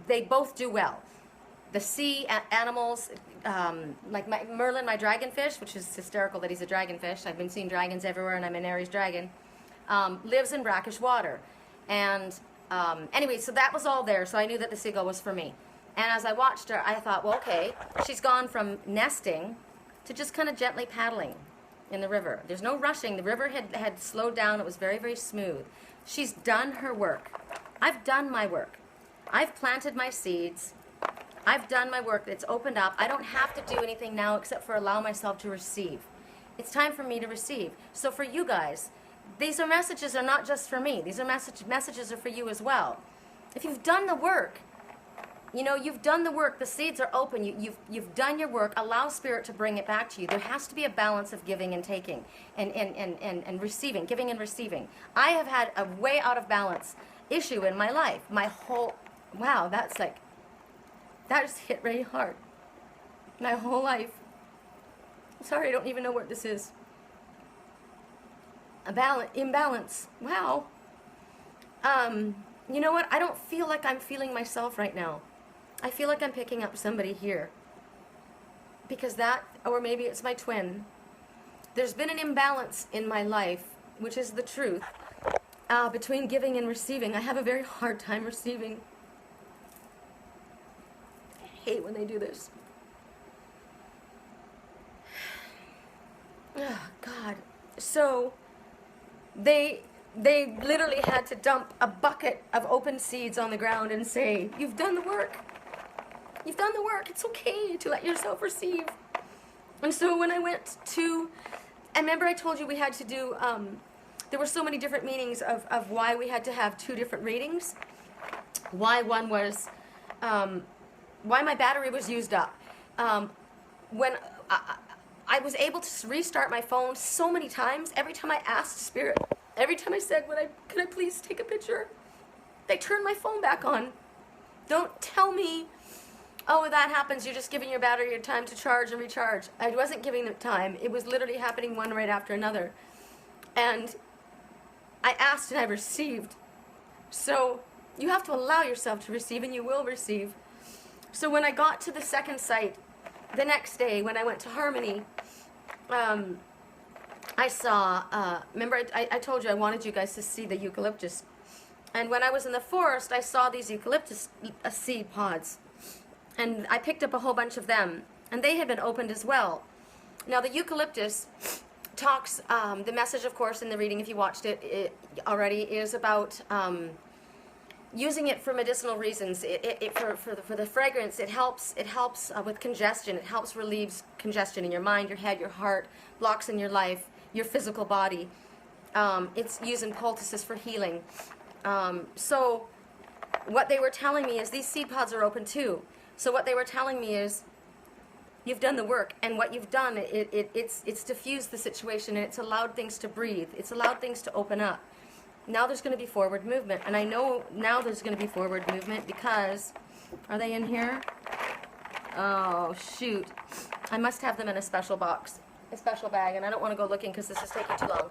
they both do well. The sea animals, like Merlin, my dragonfish, which is hysterical that he's a dragonfish. I've been seeing dragons everywhere, and I'm an Aries dragon, lives in brackish water. And anyway, so that was all there, so I knew that the seagull was for me. And as I watched her, I thought, well, okay, she's gone from nesting to just kind of gently paddling in the river. There's no rushing. The river had slowed down. It was very, very smooth. She's done her work. I've done my work. I've planted my seeds. I've done my work. It's opened up. I don't have to do anything now except for allow myself to receive. It's time for me to receive. So for you guys, these are messages are not just for me. These are messages are for you as well. If you've done the work, you know, you've done the work. The seeds are open. You've done your work. Allow Spirit to bring it back to you. There has to be a balance of giving and taking and receiving, giving and receiving. I have had a way out of balance issue in my life. My whole, wow, that just hit really hard. My whole life. Sorry, I don't even know what this is. Imbalance. Wow. You know what? I don't feel like I'm feeling myself right now. I feel like I'm picking up somebody here. Because that, or maybe it's my twin. There's been an imbalance in my life, which is the truth, between giving and receiving. I have a very hard time receiving. I hate when they do this. Oh, God. So, they literally had to dump a bucket of open seeds on the ground and say, you've done the work. You've done the work. It's okay to let yourself receive. And so when I went to, and remember I told you we had to do, there were so many different meanings of why we had to have two different readings. Why one was, why my battery was used up. When I was able to restart my phone so many times, every time I asked Spirit, every time I said, could I please take a picture? They turned my phone back on. Don't tell me, oh, that happens, you're just giving your battery your time to charge and recharge. I wasn't giving it time. It was literally happening one right after another. And I asked and I received. So you have to allow yourself to receive, and you will receive. So when I got to the second site, the next day when I went to Harmony, I saw, remember I told you I wanted you guys to see the eucalyptus. And when I was in the forest, I saw these eucalyptus seed pods. And I picked up a whole bunch of them. And they had been opened as well. Now the eucalyptus talks, the message of course in the reading, if you watched it already, is about using it for medicinal reasons. For the fragrance, it helps with congestion. It helps relieves congestion in your mind, your head, your heart, blocks in your life, your physical body. It's used in poultices for healing. So what they were telling me is these seed pods are open too. So what they were telling me is you've done the work, and what you've done, it's diffused the situation, and it's allowed things to breathe. It's allowed things to open up. Now there's going to be forward movement, and I know now there's going to be forward movement because, are they in here? Oh, shoot. I must have them in a special box, a special bag, and I don't want to go looking because this is taking too long.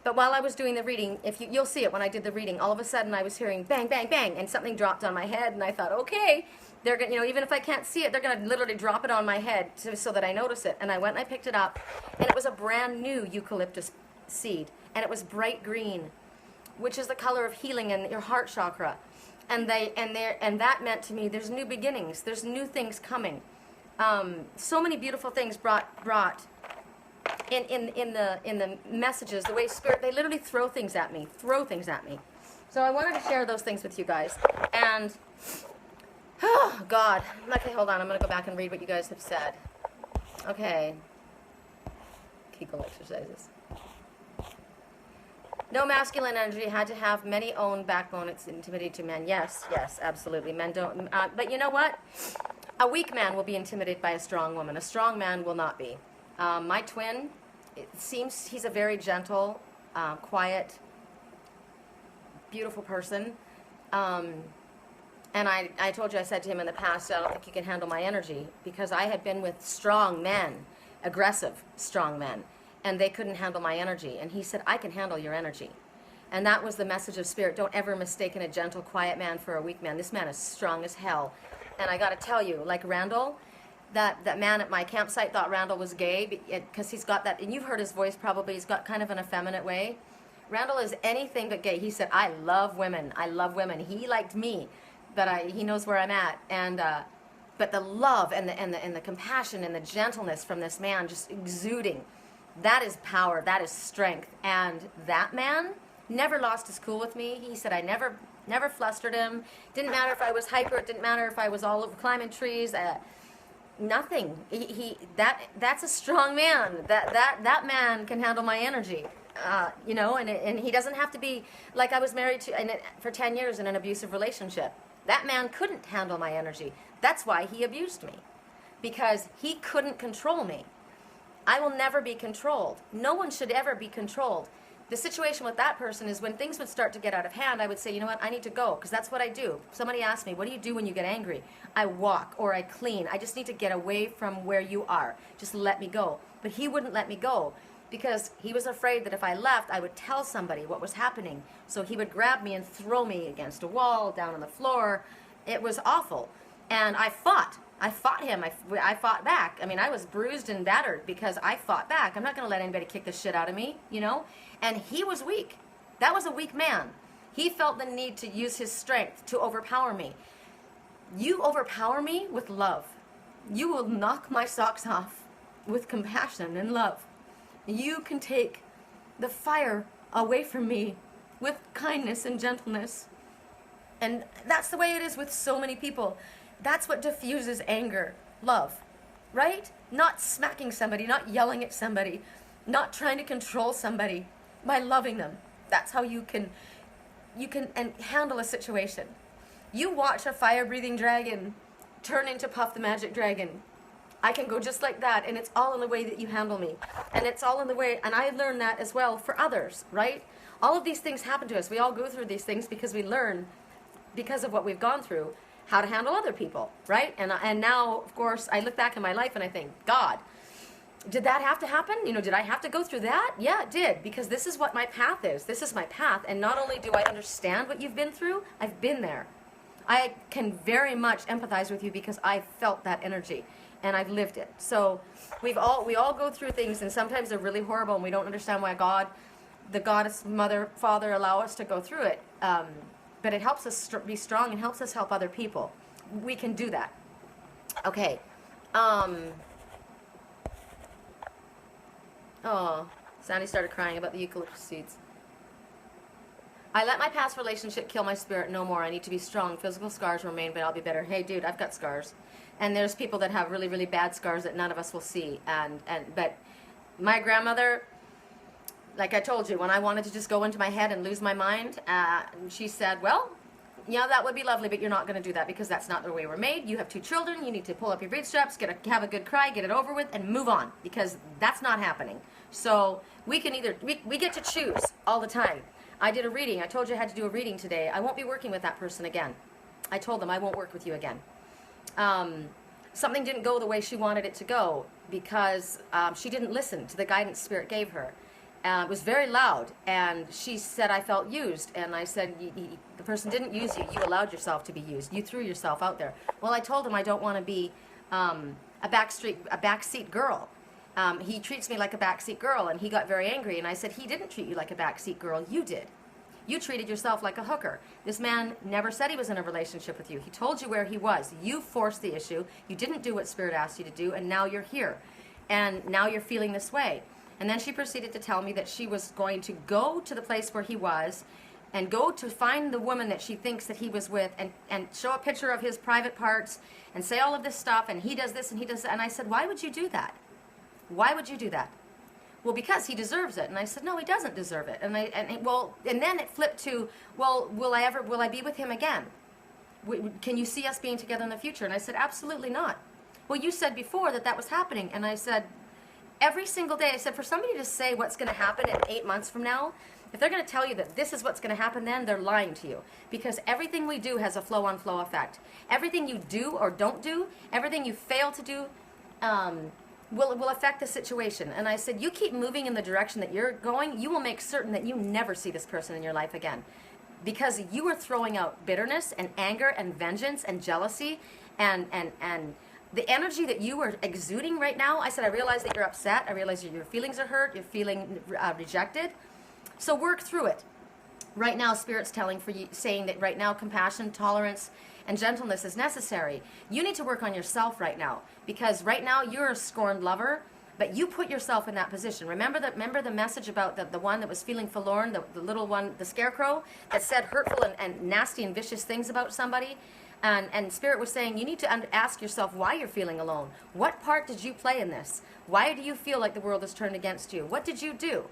But while I was doing the reading, you'll see it when I did the reading, all of a sudden I was hearing bang, bang, bang, and something dropped on my head, and I thought, okay, they're going, even if I can't see it, they're going to literally drop it on my head so that I notice it. And I went and I picked it up, and it was a brand new eucalyptus seed, and it was bright green, which is the color of healing and your heart chakra. And that meant to me there's new beginnings, there's new things coming. So many beautiful things brought in the messages, the way Spirit, they literally throw things at me. So I wanted to share those things with you guys. And oh God, okay, hold on, I'm gonna go back and read what you guys have said. Okay, Kegel exercises. No masculine energy, had to have many own backbone. It's intimidating to men. Yes, absolutely. Men don't. But you know what? A weak man will be intimidated by a strong woman. A strong man will not be. My twin, it seems he's a very gentle, quiet, beautiful person. And I told you, I said to him in the past, I don't think you can handle my energy, because I had been with strong men, aggressive strong men, and they couldn't handle my energy. And he said, I can handle your energy. And that was the message of Spirit. Don't ever mistake a gentle, quiet man for a weak man. This man is strong as hell. And I got to tell you, like Randall, that man at my campsite thought Randall was gay because he's got that, and you've heard his voice probably, he's got kind of an effeminate way. Randall is anything but gay. He said, I love women. He liked me, but he knows where I'm at. And but the love and the compassion and the gentleness from this man just exuding, that is power, that is strength. And that man never lost his cool with me. He said I never flustered him. Didn't matter if I was hyper, it didn't matter if I was all over climbing trees. Nothing. That's a strong man. That man can handle my energy. You know, and he doesn't have to be like I was married to for 10 years in an abusive relationship. That man couldn't handle my energy. That's why he abused me, because he couldn't control me. I will never be controlled. No one should ever be controlled. The situation with that person is when things would start to get out of hand, I would say, you know what, I need to go, because that's what I do. Somebody asked me, what do you do when you get angry? I walk or I clean. I just need to get away from where you are. Just let me go. But he wouldn't let me go because he was afraid that if I left, I would tell somebody what was happening. So he would grab me and throw me against a wall, down on the floor. It was awful. And I fought. I fought him. I fought back. I mean, I was bruised and battered because I fought back. I'm not going to let anybody kick the shit out of me, you know? And he was weak. That was a weak man. He felt the need to use his strength to overpower me. You overpower me with love. You will knock my socks off with compassion and love. You can take the fire away from me with kindness and gentleness. And that's the way it is with so many people. That's what diffuses anger. Love. Right? Not smacking somebody, not yelling at somebody, not trying to control somebody. By loving them. That's how you can and handle a situation. You watch a fire-breathing dragon turn into Puff the Magic Dragon. I can go just like that, and it's all in the way that you handle me. And it's all in the way, and I learned that as well for others, right? All of these things happen to us. We all go through these things because we learn, because of what we've gone through, how to handle other people, right? And now, of course, I look back in my life and I think, God, did that have to happen? You know, did I have to go through that? Yeah, it did, because this is what my path is. This is my path, and not only do I understand what you've been through, I've been there. I can very much empathize with you because I felt that energy, and I've lived it. So we all go through things, and sometimes they're really horrible, and we don't understand why the goddess, mother, father allow us to go through it. But it helps us be strong and helps us help other people. We can do that. Okay. Oh, Sandy started crying about the eucalyptus seeds. I let my past relationship kill my spirit no more. I need to be strong. Physical scars remain, but I'll be better. Hey, dude, I've got scars. And there's people that have really, really bad scars that none of us will see. But my grandmother, like I told you, when I wanted to just go into my head and lose my mind, she said, well, yeah, that would be lovely, but you're not going to do that because that's not the way we're made. You have 2 children. You need to pull up your bootstraps, have a good cry, get it over with, and move on, because that's not happening. So we can either, we get to choose all the time. I did a reading. I told you I had to do a reading today. I won't be working with that person again. I told them I won't work with you again. Something didn't go the way she wanted it to go because she didn't listen to the guidance Spirit gave her. It was very loud, and she said I felt used, and I said the person didn't use you. You allowed yourself to be used. You threw yourself out there. Well, I told him I don't want to be a backseat girl. He treats me like a backseat girl, and he got very angry, and I said he didn't treat you like a backseat girl. You did. You treated yourself like a hooker. This man never said he was in a relationship with you. He told you where he was. You forced the issue. You didn't do what Spirit asked you to do, and now you're here. And now you're feeling this way. And then she proceeded to tell me that she was going to go to the place where he was and go to find the woman that she thinks that he was with and show a picture of his private parts and say all of this stuff, and he does this and he does that. And I said, why would you do that? Why would you do that? Well, because he deserves it. And I said, no, he doesn't deserve it. And then it flipped to, well, will I be with him again? Can you see us being together in the future? And I said, absolutely not. Well, you said before that was happening. And I said, every single day, I said, for somebody to say what's going to happen in 8 months from now, if they're going to tell you that this is what's going to happen then, they're lying to you. Because everything we do has a flow-on-flow effect. Everything you do or don't do, everything you fail to do, will affect the situation. And I said, you keep moving in the direction that you're going, you will make certain that you never see this person in your life again. Because you are throwing out bitterness and anger and vengeance and jealousy and the energy that you are exuding right now. I said, I realize that you're upset. I realize your feelings are hurt. You're feeling rejected. So work through it. Right now, Spirit's saying that right now, compassion, tolerance, and gentleness is necessary. You need to work on yourself right now, because right now you're a scorned lover, but you put yourself in that position. Remember the message about the one that was feeling forlorn, the little one, the scarecrow, that said hurtful and nasty and vicious things about somebody? And Spirit was saying, you need to ask yourself why you're feeling alone. What part did you play in this? Why do you feel like the world is turned against you? What did you do?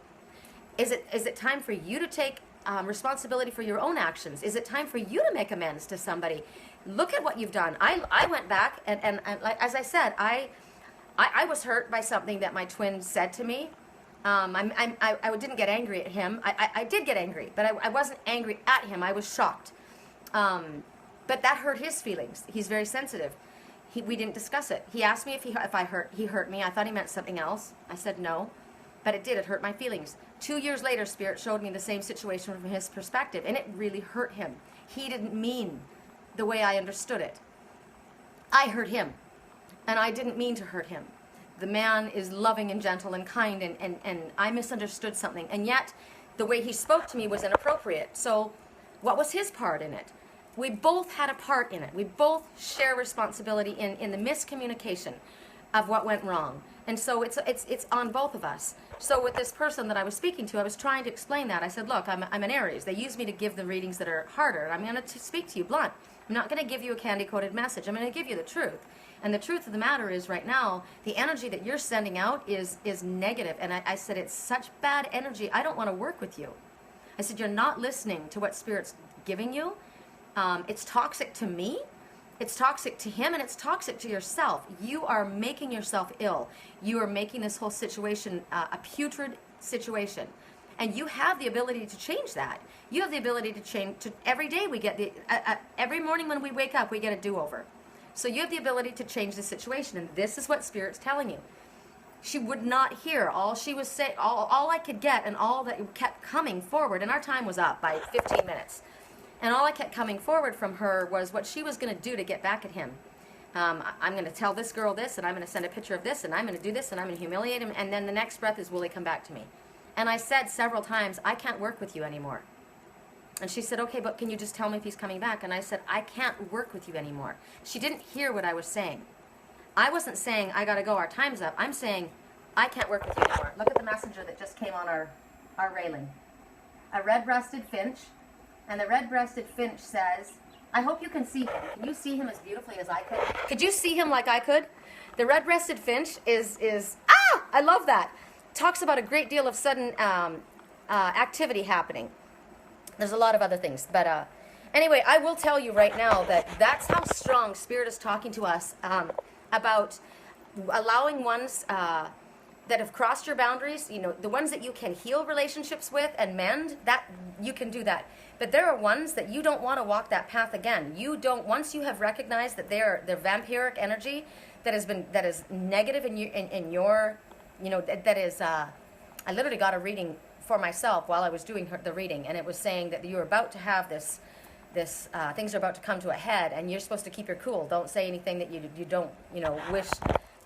Is it time for you to take responsibility for your own actions? Is it time for you to make amends to somebody? Look at what you've done. I went back, and like, as I said, I was hurt by something that my twin said to me. I didn't get angry at him. I did get angry, but I wasn't angry at him. I was shocked. But that hurt his feelings. He's very sensitive. We didn't discuss it. He asked me if he hurt me. I thought he meant something else. I said no, but it did. It hurt my feelings. 2 years later, Spirit showed me the same situation from his perspective, and it really hurt him. He didn't mean the way I understood it. I hurt him, and I didn't mean to hurt him. The man is loving and gentle and kind, and I misunderstood something, and yet the way he spoke to me was inappropriate. So what was his part in it? We both had a part in it. We both share responsibility in the miscommunication of what went wrong. And so it's on both of us. So with this person that I was speaking to, I was trying to explain that. I said, look, I'm an Aries. They use me to give the readings that are harder. And I'm going to speak to you blunt. I'm not going to give you a candy-coated message. I'm going to give you the truth. And the truth of the matter is right now, the energy that you're sending out is negative. And I said, it's such bad energy. I don't want to work with you. I said, you're not listening to what Spirit's giving you. It's toxic to me. It's toxic to him, and it's toxic to yourself. You are making yourself ill. You are making this whole situation a putrid situation. And you have the ability to change that. You have the ability to change. Every day we get every morning when we wake up, we get a do-over. So you have the ability to change the situation, and this is what Spirit's telling you. She would not hear. All she was saying, all I could get, and all that kept coming forward, and our time was up by 15 minutes. And all I kept coming forward from her was what she was going to do to get back at him. I'm going to tell this girl this, and I'm going to send a picture of this, and I'm going to do this, and I'm going to humiliate him, and then the next breath is, will he come back to me? And I said several times, I can't work with you anymore. And she said, okay, but can you just tell me if he's coming back? And I said, I can't work with you anymore. She didn't hear what I was saying. I wasn't saying, I got to go, our time's up. I'm saying, I can't work with you anymore. Look at the messenger that just came on our railing. A red-breasted finch. And the red-breasted finch says, I hope you can see him. Can you see him as beautifully as I could? Could you see him like I could? The red-breasted finch is I love that. Talks about a great deal of sudden activity happening. There's a lot of other things. But anyway, I will tell you right now that that's how strong Spirit is talking to us about allowing ones that have crossed your boundaries, you know, the ones that you can heal relationships with and mend, that you can do that. But there are ones that you don't want to walk that path again. You don't, once you have recognized that they're vampiric energy that is negative in your, you know, that is, I literally got a reading for myself while I was doing the reading, and it was saying that you're about to have this things are about to come to a head, and you're supposed to keep your cool. Don't say anything that you don't, you know, wish.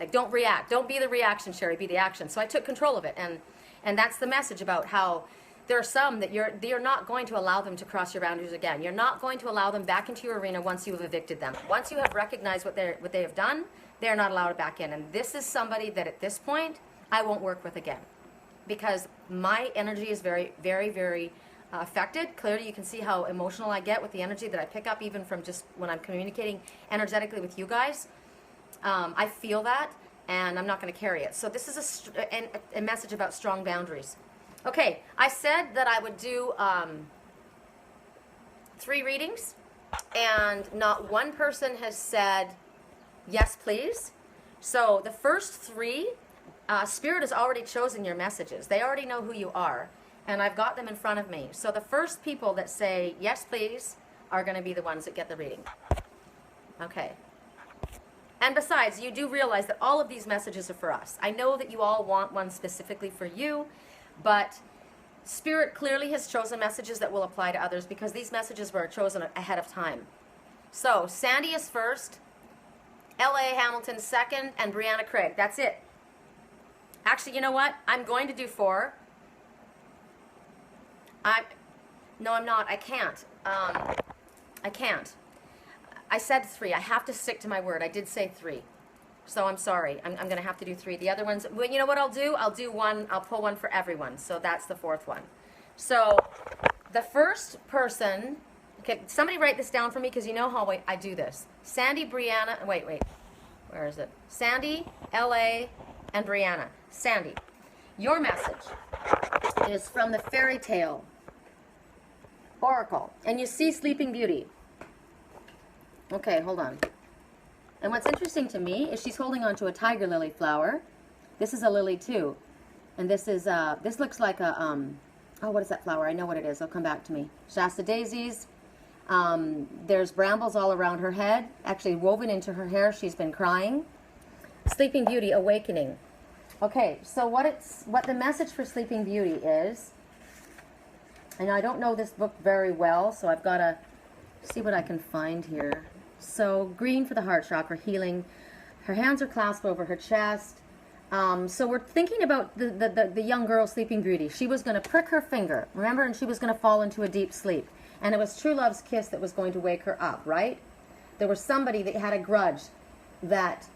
Like, don't react. Don't be the reaction, Sherry. Be the action. So I took control of it, and that's the message about how there are some that you're not going to allow them to cross your boundaries again. You're not going to allow them back into your arena once you have evicted them. Once you have recognized what they have done, they're not allowed back in. And this is somebody that at this point I won't work with again, because my energy is very, very, very affected. Clearly, you can see how emotional I get with the energy that I pick up, even from just when I'm communicating energetically with you guys. I feel that, and I'm not going to carry it. So this is a message about strong boundaries. Okay, I said that I would do 3 readings, and not one person has said, yes, please. So the first 3, Spirit has already chosen your messages. They already know who you are, and I've got them in front of me. So the first people that say, yes, please, are going to be the ones that get the reading. Okay. And besides, you do realize that all of these messages are for us. I know that you all want one specifically for you, but Spirit clearly has chosen messages that will apply to others, because these messages were chosen ahead of time. So Sandy is first, L.A. Hamilton second, and Brianna Craig. That's it. Actually, you know what? I'm going to do 4. No, I'm not. I can't. I can't. I said 3. I have to stick to my word. I did say 3. So I'm sorry. I'm going to have to do 3. The other ones, well, you know what I'll do? I'll do 1. I'll pull 1 for everyone. So that's the 4th one. So the first person Okay, somebody write this down for me because you know how I do this. Sandy, Brianna, wait, where is it? Sandy, L.A., and Brianna. Sandy, your message is from the fairy tale Oracle, and you see Sleeping Beauty. Okay, hold on. And what's interesting to me is she's holding onto a tiger lily flower. This is a lily too, and this is this looks like a oh, what is that flower? I know what it is. It'll come back to me. Shasta daisies. There's brambles all around her head, actually woven into her hair. She's been crying. Sleeping Beauty, awakening. Okay, so what the message for Sleeping Beauty is, and I don't know this book very well, so I've got to see what I can find here. So green for the heart chakra, healing. Her hands are clasped over her chest. So we're thinking about the young girl, Sleeping Beauty. She was going to prick her finger, remember, and she was going to fall into a deep sleep. And it was true love's kiss that was going to wake her up, right? There was somebody that had a grudge that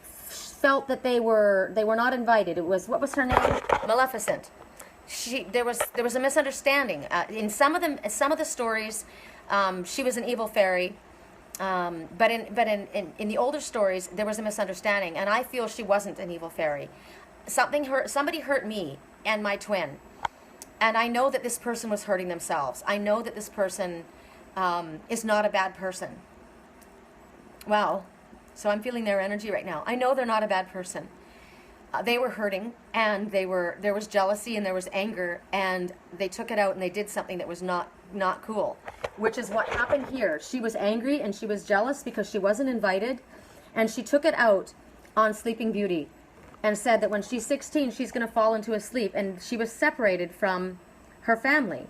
felt that they were not invited. It was, what was her name? Maleficent. There was a misunderstanding. In some of the stories, she was an evil fairy. But in the older stories, there was a misunderstanding, and I feel she wasn't an evil fairy. Somebody hurt me and my twin, and I know that this person was hurting themselves. I know that this person is not a bad person. Well, so I'm feeling their energy right now. I know they're not a bad person. They were hurting, and there was jealousy and there was anger, and they took it out and they did something that was not cool, which is what happened here. She was angry and she was jealous because she wasn't invited, and she took it out on Sleeping Beauty and said that when she's 16 she's going to fall into a sleep, and she was separated from her family.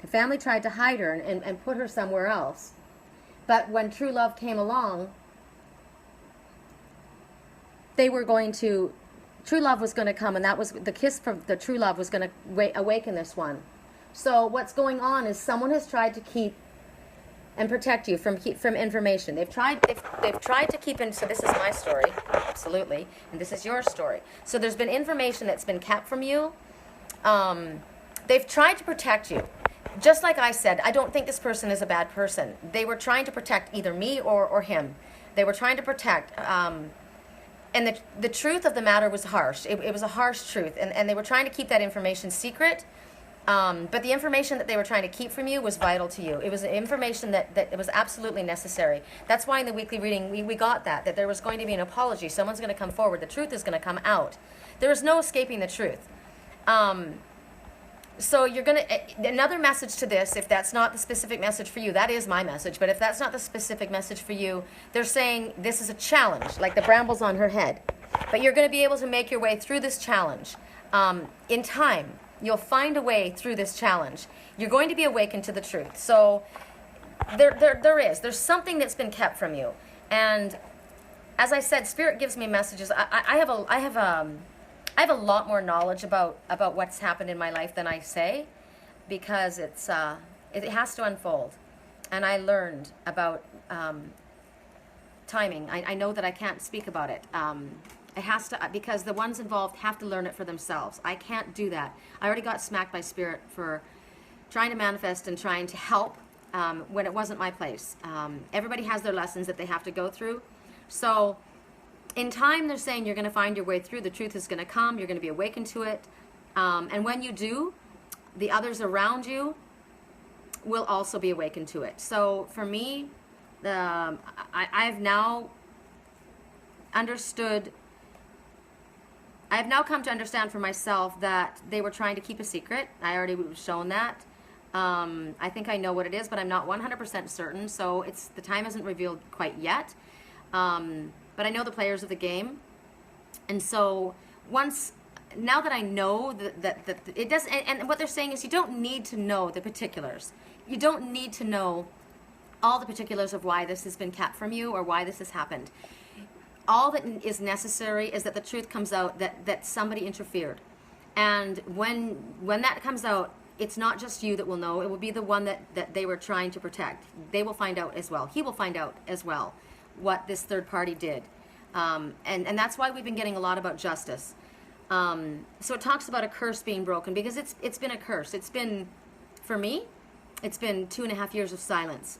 The family tried to hide her and put her somewhere else, but when true love came along, true love was going to come, and that was the kiss from the true love was going to awaken this one. So what's going on is someone has tried to keep and protect you from information. They've tried to keep in. So this is my story, absolutely, and this is your story. So there's been information that's been kept from you. They've tried to protect you. Just like I said, I don't think this person is a bad person. They were trying to protect either me or him. They were trying to protect. And the truth of the matter was harsh. It was a harsh truth, and they were trying to keep that information secret. But the information that they were trying to keep from you was vital to you. It was information that was absolutely necessary. That's why in the weekly reading we got that there was going to be an apology. Someone's going to come forward. The truth is going to come out. There is no escaping the truth. So you're going to, another message to this, if that's not the specific message for you, that is my message, but if that's not the specific message for you, they're saying this is a challenge, like the brambles on her head. But you're going to be able to make your way through this challenge. In time, you'll find a way through this challenge. You're going to be awakened to the truth. So there's something that's been kept from you. And as I said, Spirit gives me messages. I have a lot more knowledge about what's happened in my life than I say, because it has to unfold. And I learned about timing. I know that I can't speak about it. It has to, because the ones involved have to learn it for themselves. I can't do that. I already got smacked by Spirit for trying to manifest and trying to help when it wasn't my place. Everybody has their lessons that they have to go through. So in time, they're saying you're going to find your way through. The truth is going to come. You're going to be awakened to it. And when you do, the others around you will also be awakened to it. So for me, I've now understood, I have now come to understand for myself that they were trying to keep a secret. I already was shown that. I think I know what it is, but I'm not 100% certain. So the time isn't revealed quite yet. But I know the players of the game. And so now that I know that it does, and what they're saying is you don't need to know the particulars. You don't need to know all the particulars of why this has been kept from you or why this has happened. All that is necessary is that the truth comes out that somebody interfered. And when that comes out, it's not just you that will know. It will be the one that they were trying to protect. They will find out as well. He will find out as well what this third party did. And that's why we've been getting a lot about justice. So it talks about a curse being broken, because it's been a curse. It's been, for me, It's been 2.5 years of silence,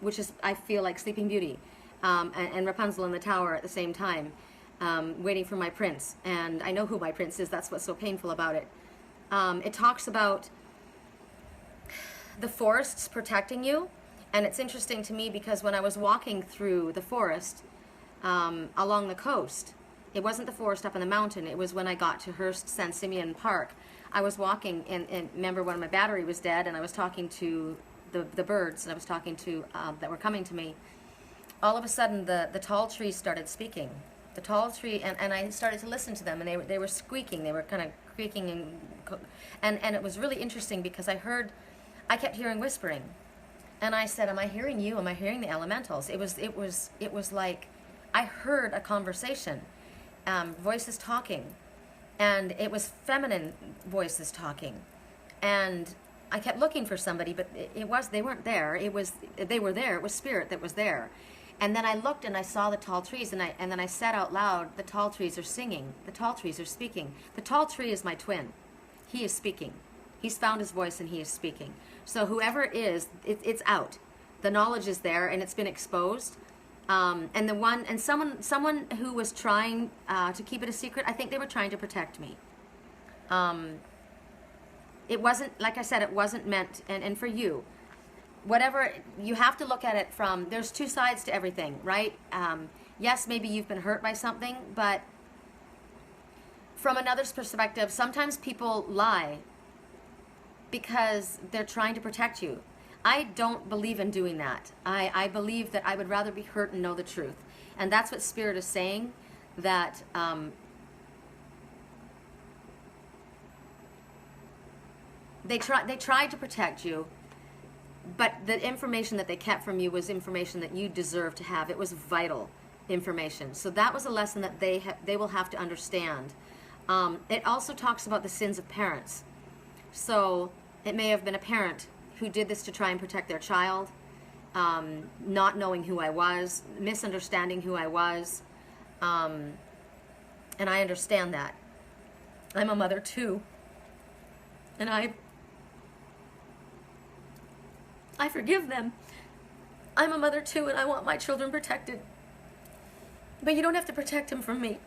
which is, I feel like Sleeping Beauty and Rapunzel in the tower at the same time, waiting for my prince. And I know who my prince is. That's what's so painful about it. It talks about the forests protecting you. And it's interesting to me because when I was walking through the forest along the coast, it wasn't the forest up on the mountain. It was when I got to Hearst San Simeon Park. I was walking, and remember when my battery was dead, and I was talking to the birds, and I was talking to that were coming to me. All of a sudden, the tall trees started speaking. The tall tree, and I started to listen to them, and they were squeaking. They were kind of creaking, and it was really interesting because I kept hearing whispering, and I said, "Am I hearing you? Am I hearing the elementals?" It was like I heard a conversation, voices talking. And it was feminine voices talking, and I kept looking for somebody, but they weren't there. They were there. It was spirit that was there. And then I looked and I saw the tall trees, and then I said out loud, "The tall trees are singing. The tall trees are speaking." The tall tree is my twin. He is speaking. He's found his voice and he is speaking. So whoever it is, it's out. The knowledge is there and it's been exposed. And someone who was trying to keep it a secret, I think they were trying to protect me. It wasn't, like I said, it wasn't meant, and for you, whatever, you have to look at it from, there's two sides to everything, right? Yes, maybe you've been hurt by something, but from another's perspective, sometimes people lie because they're trying to protect you. I don't believe in doing that. I believe that I would rather be hurt and know the truth. And that's what Spirit is saying, that they tried to protect you, but the information that they kept from you was information that you deserved to have. It was vital information. So that was a lesson that they will have to understand. It also talks about the sins of parents. So it may have been a parent who did this to try and protect their child, not knowing who I was, misunderstanding who I was, and I understand that. I'm a mother too, and I forgive them. I'm a mother too, and I want my children protected, but you don't have to protect them from me.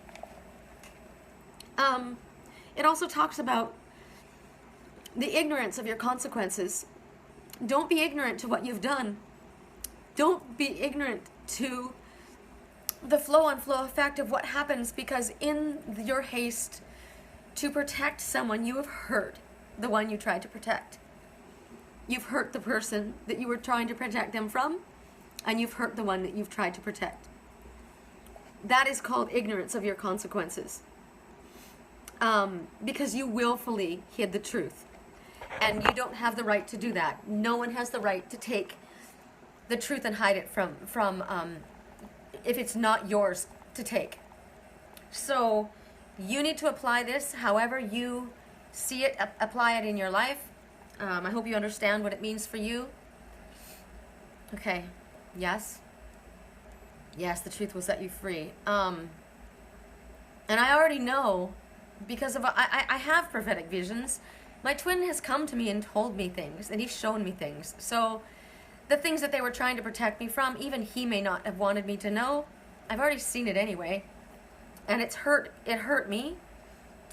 It also talks about the ignorance of your consequences. Don't be ignorant to what you've done. Don't be ignorant to the flow-on-flow effect of what happens, because in your haste to protect someone, you have hurt the one you tried to protect. You've hurt the person that you were trying to protect them from, and you've hurt the one that you've tried to protect. That is called ignorance of your consequences. Because you willfully hid the truth. And you don't have the right to do that. No one has the right to take the truth and hide it from if it's not yours to take. So you need to apply this however you see it, apply it in your life. I hope you understand what it means for you. Okay, yes. Yes, the truth will set you free. And I already know, because of I have prophetic visions. My twin has come to me and told me things, and he's shown me things. So the things that they were trying to protect me from, even he may not have wanted me to know. I've already seen it anyway. And it hurt me.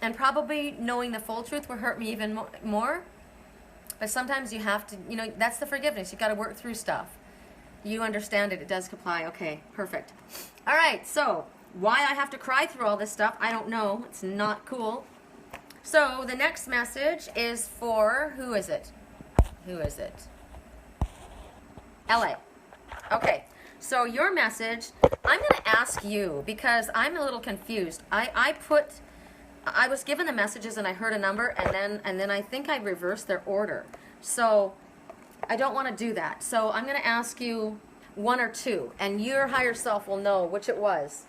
And probably knowing the full truth will hurt me even more. But sometimes you have to, that's the forgiveness. You've got to work through stuff. You understand it. It does apply. Okay, perfect. All right, so why I have to cry through all this stuff, I don't know. It's not cool. So the next message is for, who is it? Who is it? LA. Okay, so your message, I'm going to ask you because I'm a little confused. I was given the messages and I heard a number, and then I think I reversed their order. So I don't want to do that. So I'm going to ask you one or two, and your higher self will know which it was,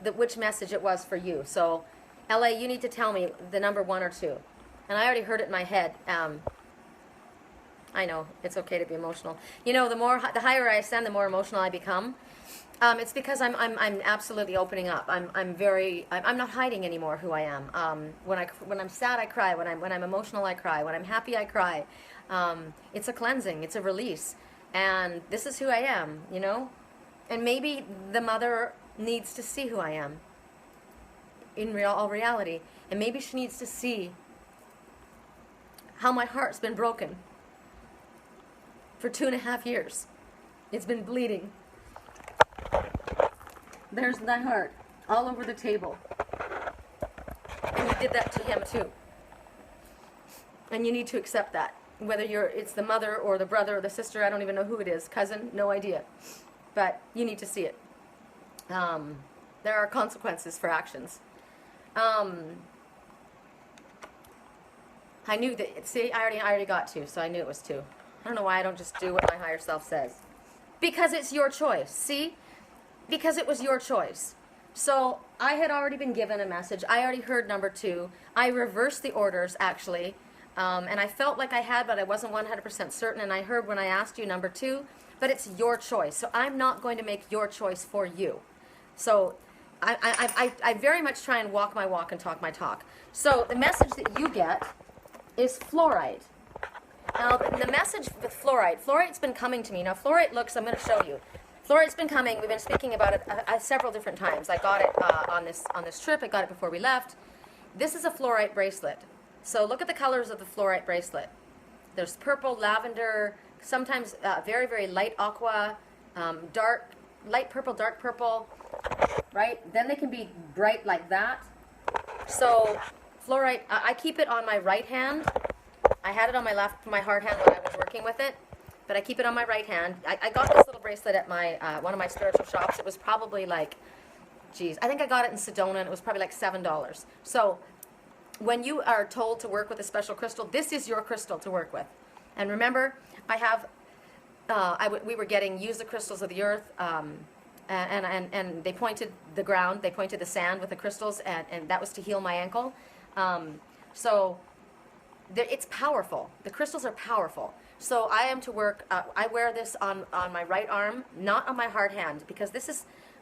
which message it was for you. So LA, you need to tell me the number 1 or 2. And I already heard it in my head. I know, it's okay to be emotional. You know, the higher I ascend, the more emotional I become. It's because I'm absolutely opening up. I'm not hiding anymore who I am. When I'm sad, I cry. When I'm emotional, I cry. When I'm happy, I cry. It's a cleansing. It's a release. And this is who I am, you know? And maybe the mother needs to see who I am in all reality. And maybe she needs to see how my heart's been broken for 2.5 years. It's been bleeding. There's that heart all over the table. And you did that to him too. And you need to accept that. Whether it's the mother or the brother or the sister, I don't even know who it is, cousin, no idea. But you need to see it. There are consequences for actions. I knew that, see, I already got 2, so I knew it was 2. I don't know why I don't just do what my higher self says. Because it's your choice, see? Because it was your choice. So I had already been given a message. I already heard number 2. I reversed the orders, actually. And I felt like I had, but I wasn't 100% certain. And I heard when I asked you number 2, but it's your choice. So I'm not going to make your choice for you. So I very much try and walk my walk and talk my talk. So the message that you get is fluorite. Now, the message with fluorite's been coming to me. Now, fluorite looks, I'm going to show you. Fluorite's been coming. We've been speaking about it several different times. I got it on this trip. I got it before we left. This is a fluorite bracelet. So look at the colors of the fluorite bracelet. There's purple, lavender, sometimes very, very light aqua, light purple, dark purple, right? Then they can be bright like that. So fluorite, I keep it on my right hand. I had it on my hard hand when I was working with it, but I keep it on my right hand. I got this little bracelet at my one of my spiritual shops. It was probably like, geez, I think I got it in Sedona, and it was probably like $7. So when you are told to work with a special crystal, this is your crystal to work with. And remember, I have, we were getting use the crystals of the earth, and they pointed the ground, they pointed the sand with the crystals, and that was to heal my ankle. So it's powerful. The crystals are powerful. So I am to work, I wear this on my right arm, not on my hard hand, because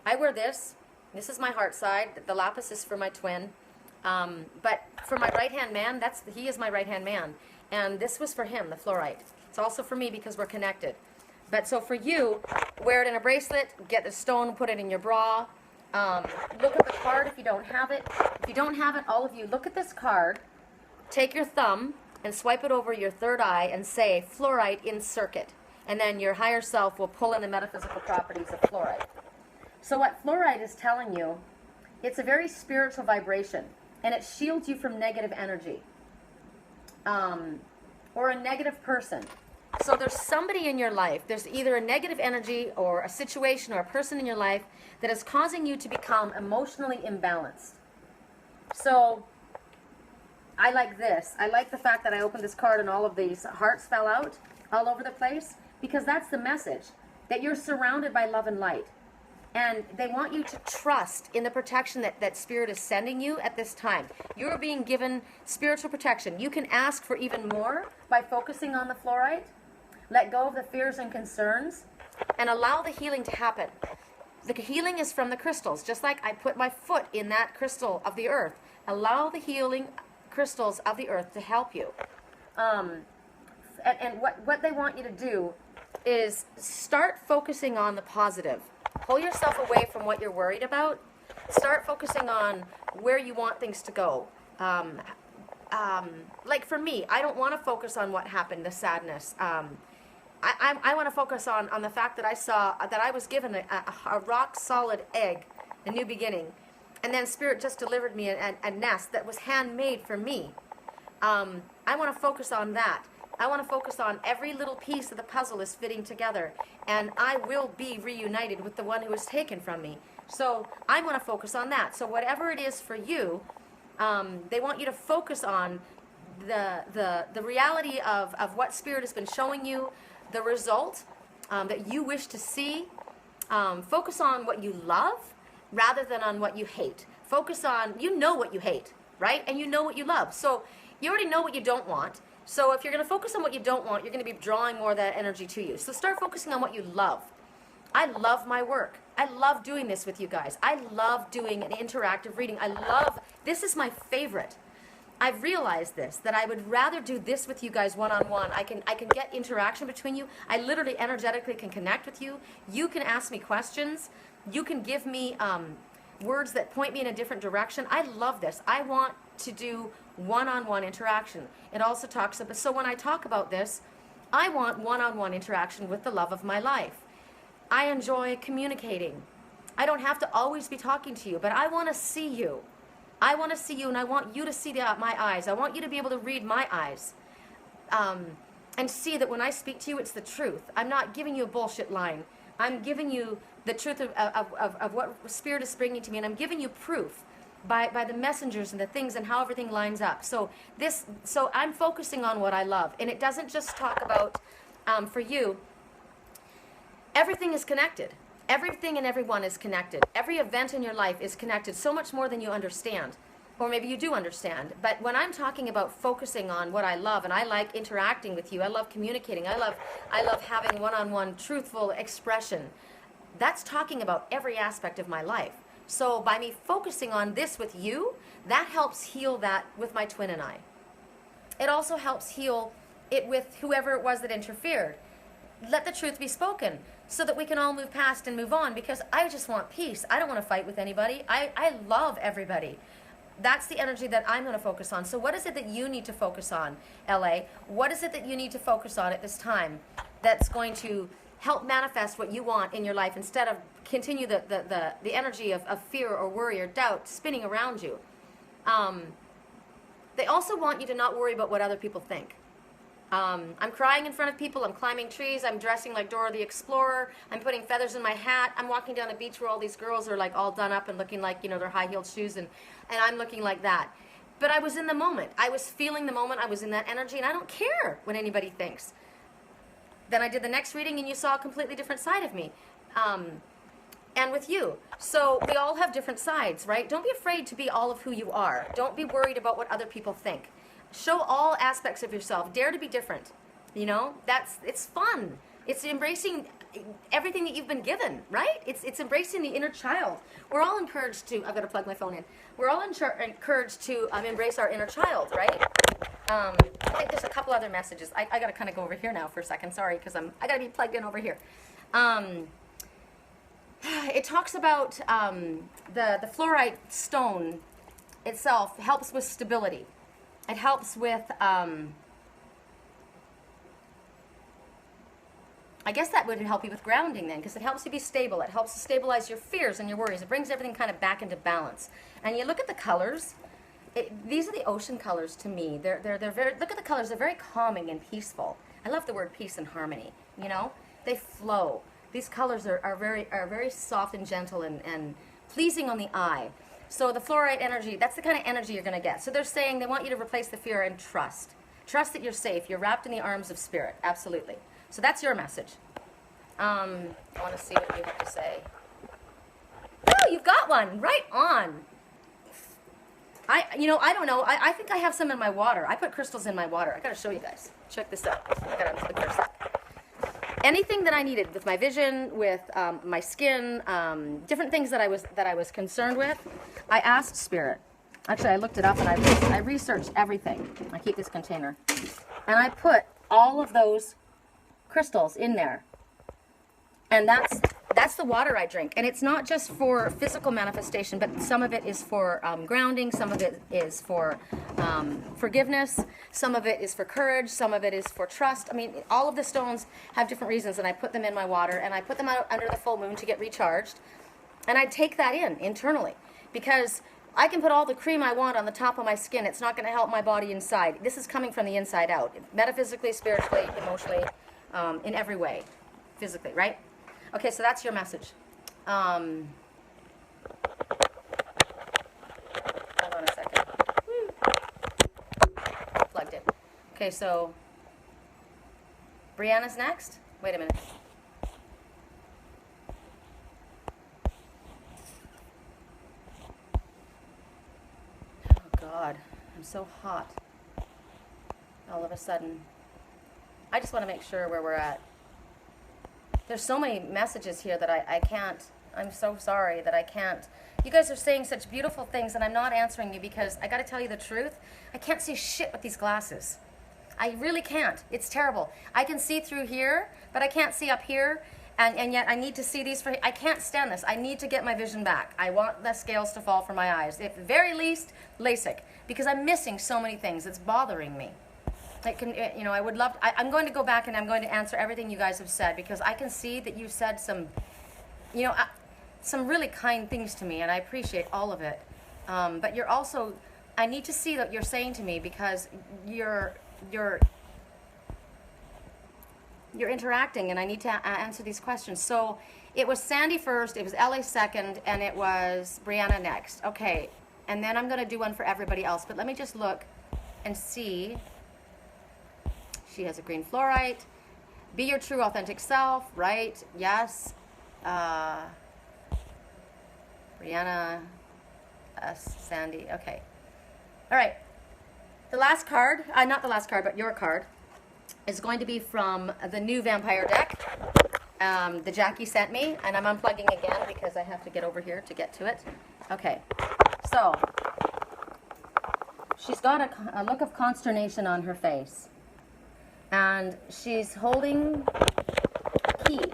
I wear this is my heart side, the lapis is for my twin, but for my right hand man, he is my right hand man, and this was for him, the fluorite. It's also for me because we're connected. But so for you, wear it in a bracelet, get the stone, put it in your bra, look at the card if you don't have it. If you don't have it, all of you, look at this card, take your thumb and swipe it over your third eye and say, fluorite in circuit. And then your higher self will pull in the metaphysical properties of fluorite. So what fluorite is telling you, it's a very spiritual vibration, and it shields you from negative energy, or a negative person. So there's somebody in your life, there's either a negative energy or a situation or a person in your life that is causing you to become emotionally imbalanced. So I like this. I like the fact that I opened this card and all of these hearts fell out all over the place, because that's the message, that you're surrounded by love and light. And they want you to trust in the protection that Spirit is sending you at this time. You're being given spiritual protection. You can ask for even more by focusing on the fluorite. Let go of the fears and concerns and allow the healing to happen. The healing is from the crystals, just like I put my foot in that crystal of the earth. Allow the healing crystals of the earth to help you. And what they want you to do is start focusing on the positive. Pull yourself away from what you're worried about. Start focusing on where you want things to go. Like for me, I don't want to focus on what happened, the sadness. I want to focus on the fact that I was given a rock solid egg, a new beginning. And then Spirit just delivered me a nest that was handmade for me. I want to focus on that. I want to focus on every little piece of the puzzle is fitting together. And I will be reunited with the one who was taken from me. So I want to focus on that. So whatever it is for you, they want you to focus on the reality of what Spirit has been showing you, the result that you wish to see. Focus on what you love rather than on what you hate. Focus on, you know what you hate, right? And you know what you love. So you already know what you don't want. So if you're going to focus on what you don't want, you're going to be drawing more of that energy to you. So start focusing on what you love. I love my work. I love doing this with you guys. I love doing an interactive reading. This is my favorite. I've realized this, that I would rather do this with you guys one-on-one. I can get interaction between you. I literally energetically can connect with you. You can ask me questions. You can give me words that point me in a different direction. I love this. I want to do one-on-one interaction. It also talks about, so when I talk about this, I want one-on-one interaction with the love of my life. I enjoy communicating. I don't have to always be talking to you, but I want to see you. I want to see you, and I want you to see my eyes. I want you to be able to read my eyes and see that when I speak to you, it's the truth. I'm not giving you a bullshit line. I'm giving you the truth of what Spirit is bringing to me, and I'm giving you proof by the messengers and the things and how everything lines up. So I'm focusing on what I love, and it doesn't just talk about for you. Everything is connected. Everything and everyone is connected. Every event in your life is connected so much more than you understand. Or maybe you do understand. But when I'm talking about focusing on what I love, and I like interacting with you, I love communicating, I love having one-on-one truthful expression, that's talking about every aspect of my life. So by me focusing on this with you, that helps heal that with my twin and I. It also helps heal it with whoever it was that interfered. Let the truth be spoken so that we can all move past and move on, because I just want peace. I don't want to fight with anybody. I love everybody. That's the energy that I'm going to focus on. So what is it that you need to focus on, LA? What is it that you need to focus on at this time that's going to help manifest what you want in your life instead of continue the energy of fear or worry or doubt spinning around you? They also want you to not worry about what other people think. I'm crying in front of people, I'm climbing trees, I'm dressing like Dora the Explorer, I'm putting feathers in my hat, I'm walking down a beach where all these girls are like all done up and looking like, you know, their high-heeled shoes, and I'm looking like that. But I was in the moment. I was feeling the moment, I was in that energy, and I don't care what anybody thinks. Then I did the next reading, and you saw a completely different side of me. And with you. So we all have different sides, right? Don't be afraid to be all of who you are. Don't be worried about what other people think. Show all aspects of yourself. Dare to be different. You know, it's fun. It's embracing everything that you've been given, right? It's embracing the inner child. We're all encouraged to, I've got to plug my phone in. We're all encouraged to embrace our inner child, right? I think there's a couple other messages. I got to kind of go over here now for a second. Sorry, because I got to be plugged in over here. It talks about the fluorite stone itself helps with stability. It helps with, I guess that would help you with grounding then, because it helps you be stable. It helps to stabilize your fears and your worries. It brings everything kind of back into balance. And you look at the colors. These are the ocean colors to me. They're very, look at the colors. They're very calming and peaceful. I love the word peace and harmony. You know, they flow. These colors are very soft and gentle and pleasing on the eye. So the fluorite energy, that's the kind of energy you're going to get. So they're saying they want you to replace the fear and trust. Trust that you're safe. You're wrapped in the arms of Spirit. Absolutely. So that's your message. I want to see what you have to say. Oh, you've got one. Right on. I don't know. I think I have some in my water. I put crystals in my water. I got to show you guys. Check this out. I got to look for a sec. Anything that I needed with my vision, with my skin, different things that I was concerned with, I asked Spirit. Actually, I looked it up and I researched everything. I keep this container, and I put all of those crystals in there, and that's the water I drink. And it's not just for physical manifestation, but some of it is for grounding, some of it is for forgiveness, some of it is for courage, some of it is for trust. I mean, all of the stones have different reasons, and I put them in my water, and I put them out under the full moon to get recharged, and I take that in internally, because I can put all the cream I want on the top of my skin. It's not going to help my body inside. This is coming from the inside out, metaphysically, spiritually, emotionally, in every way, physically, right? Okay, so that's your message. Hold on a second. Plugged in. Okay, so Brianna's next. Wait a minute. Oh God, I'm so hot. all of a sudden. I just want to make sure where we're at. There's so many messages here that I can't. I'm so sorry that I can't. You guys are saying such beautiful things, and I'm not answering you because I got to tell you the truth. I can't see shit with these glasses. I really can't. It's terrible. I can see through here, but I can't see up here, and yet I need to see these. I can't stand this. I need to get my vision back. I want the scales to fall from my eyes. At the very least, LASIK, because I'm missing so many things. It's bothering me. I would love. I'm going to go back and I'm going to answer everything you guys have said because I can see that you said some, some really kind things to me, and I appreciate all of it. But you're also, I need to see what you're saying to me because you're interacting, and I need to answer these questions. So it was Sandy first, it was LA second, and it was Brianna next. Okay, and then I'm going to do one for everybody else. But let me just look and see. She has a green fluorite. Be your true authentic self, right? Yes. Brianna, Sandy. Okay. All right. The last card, not the last card, but your card, is going to be from the new vampire deck. The Jaqui sent me, and I'm unplugging again because I have to get over here to get to it. Okay. So, she's got a look of consternation on her face. And she's holding the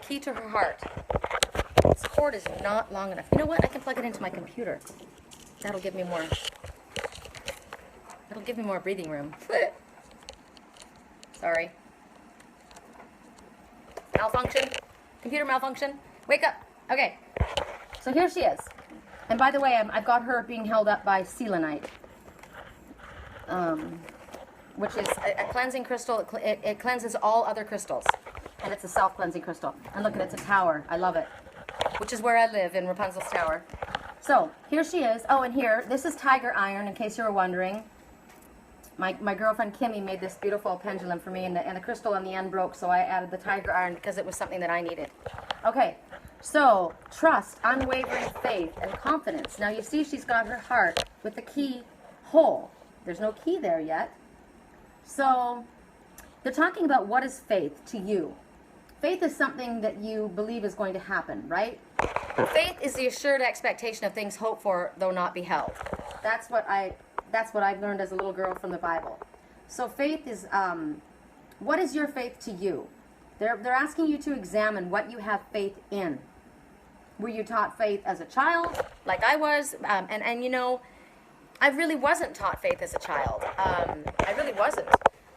key to her heart. This cord is not long enough. You know what? I can plug it into my computer. That'll give me more breathing room. Sorry. Malfunction. Computer malfunction. Wake up. Okay. So here she is. And by the way, I've got her being held up by selenite. Which is a cleansing crystal. It cleanses all other crystals. And it's a self-cleansing crystal. And look at it, it's a tower. I love it. Which is where I live, in Rapunzel's Tower. So, here she is. Oh, and here, this is tiger iron, in case you were wondering. My girlfriend Kimmy made this beautiful pendulum for me, and the crystal on the end broke, so I added the tiger iron because it was something that I needed. Okay, so, trust, unwavering faith, and confidence. Now, you see she's got her heart with the key hole. There's no key there yet. So, they're talking about what is faith to you. Faith is something that you believe is going to happen, right? Faith is the assured expectation of things hoped for, though not beheld. That's what I've learned as a little girl from the Bible. So faith is, what is your faith to you? They're asking you to examine what you have faith in. Were you taught faith as a child, like I was? And you know, I really wasn't taught faith as a child. I really wasn't.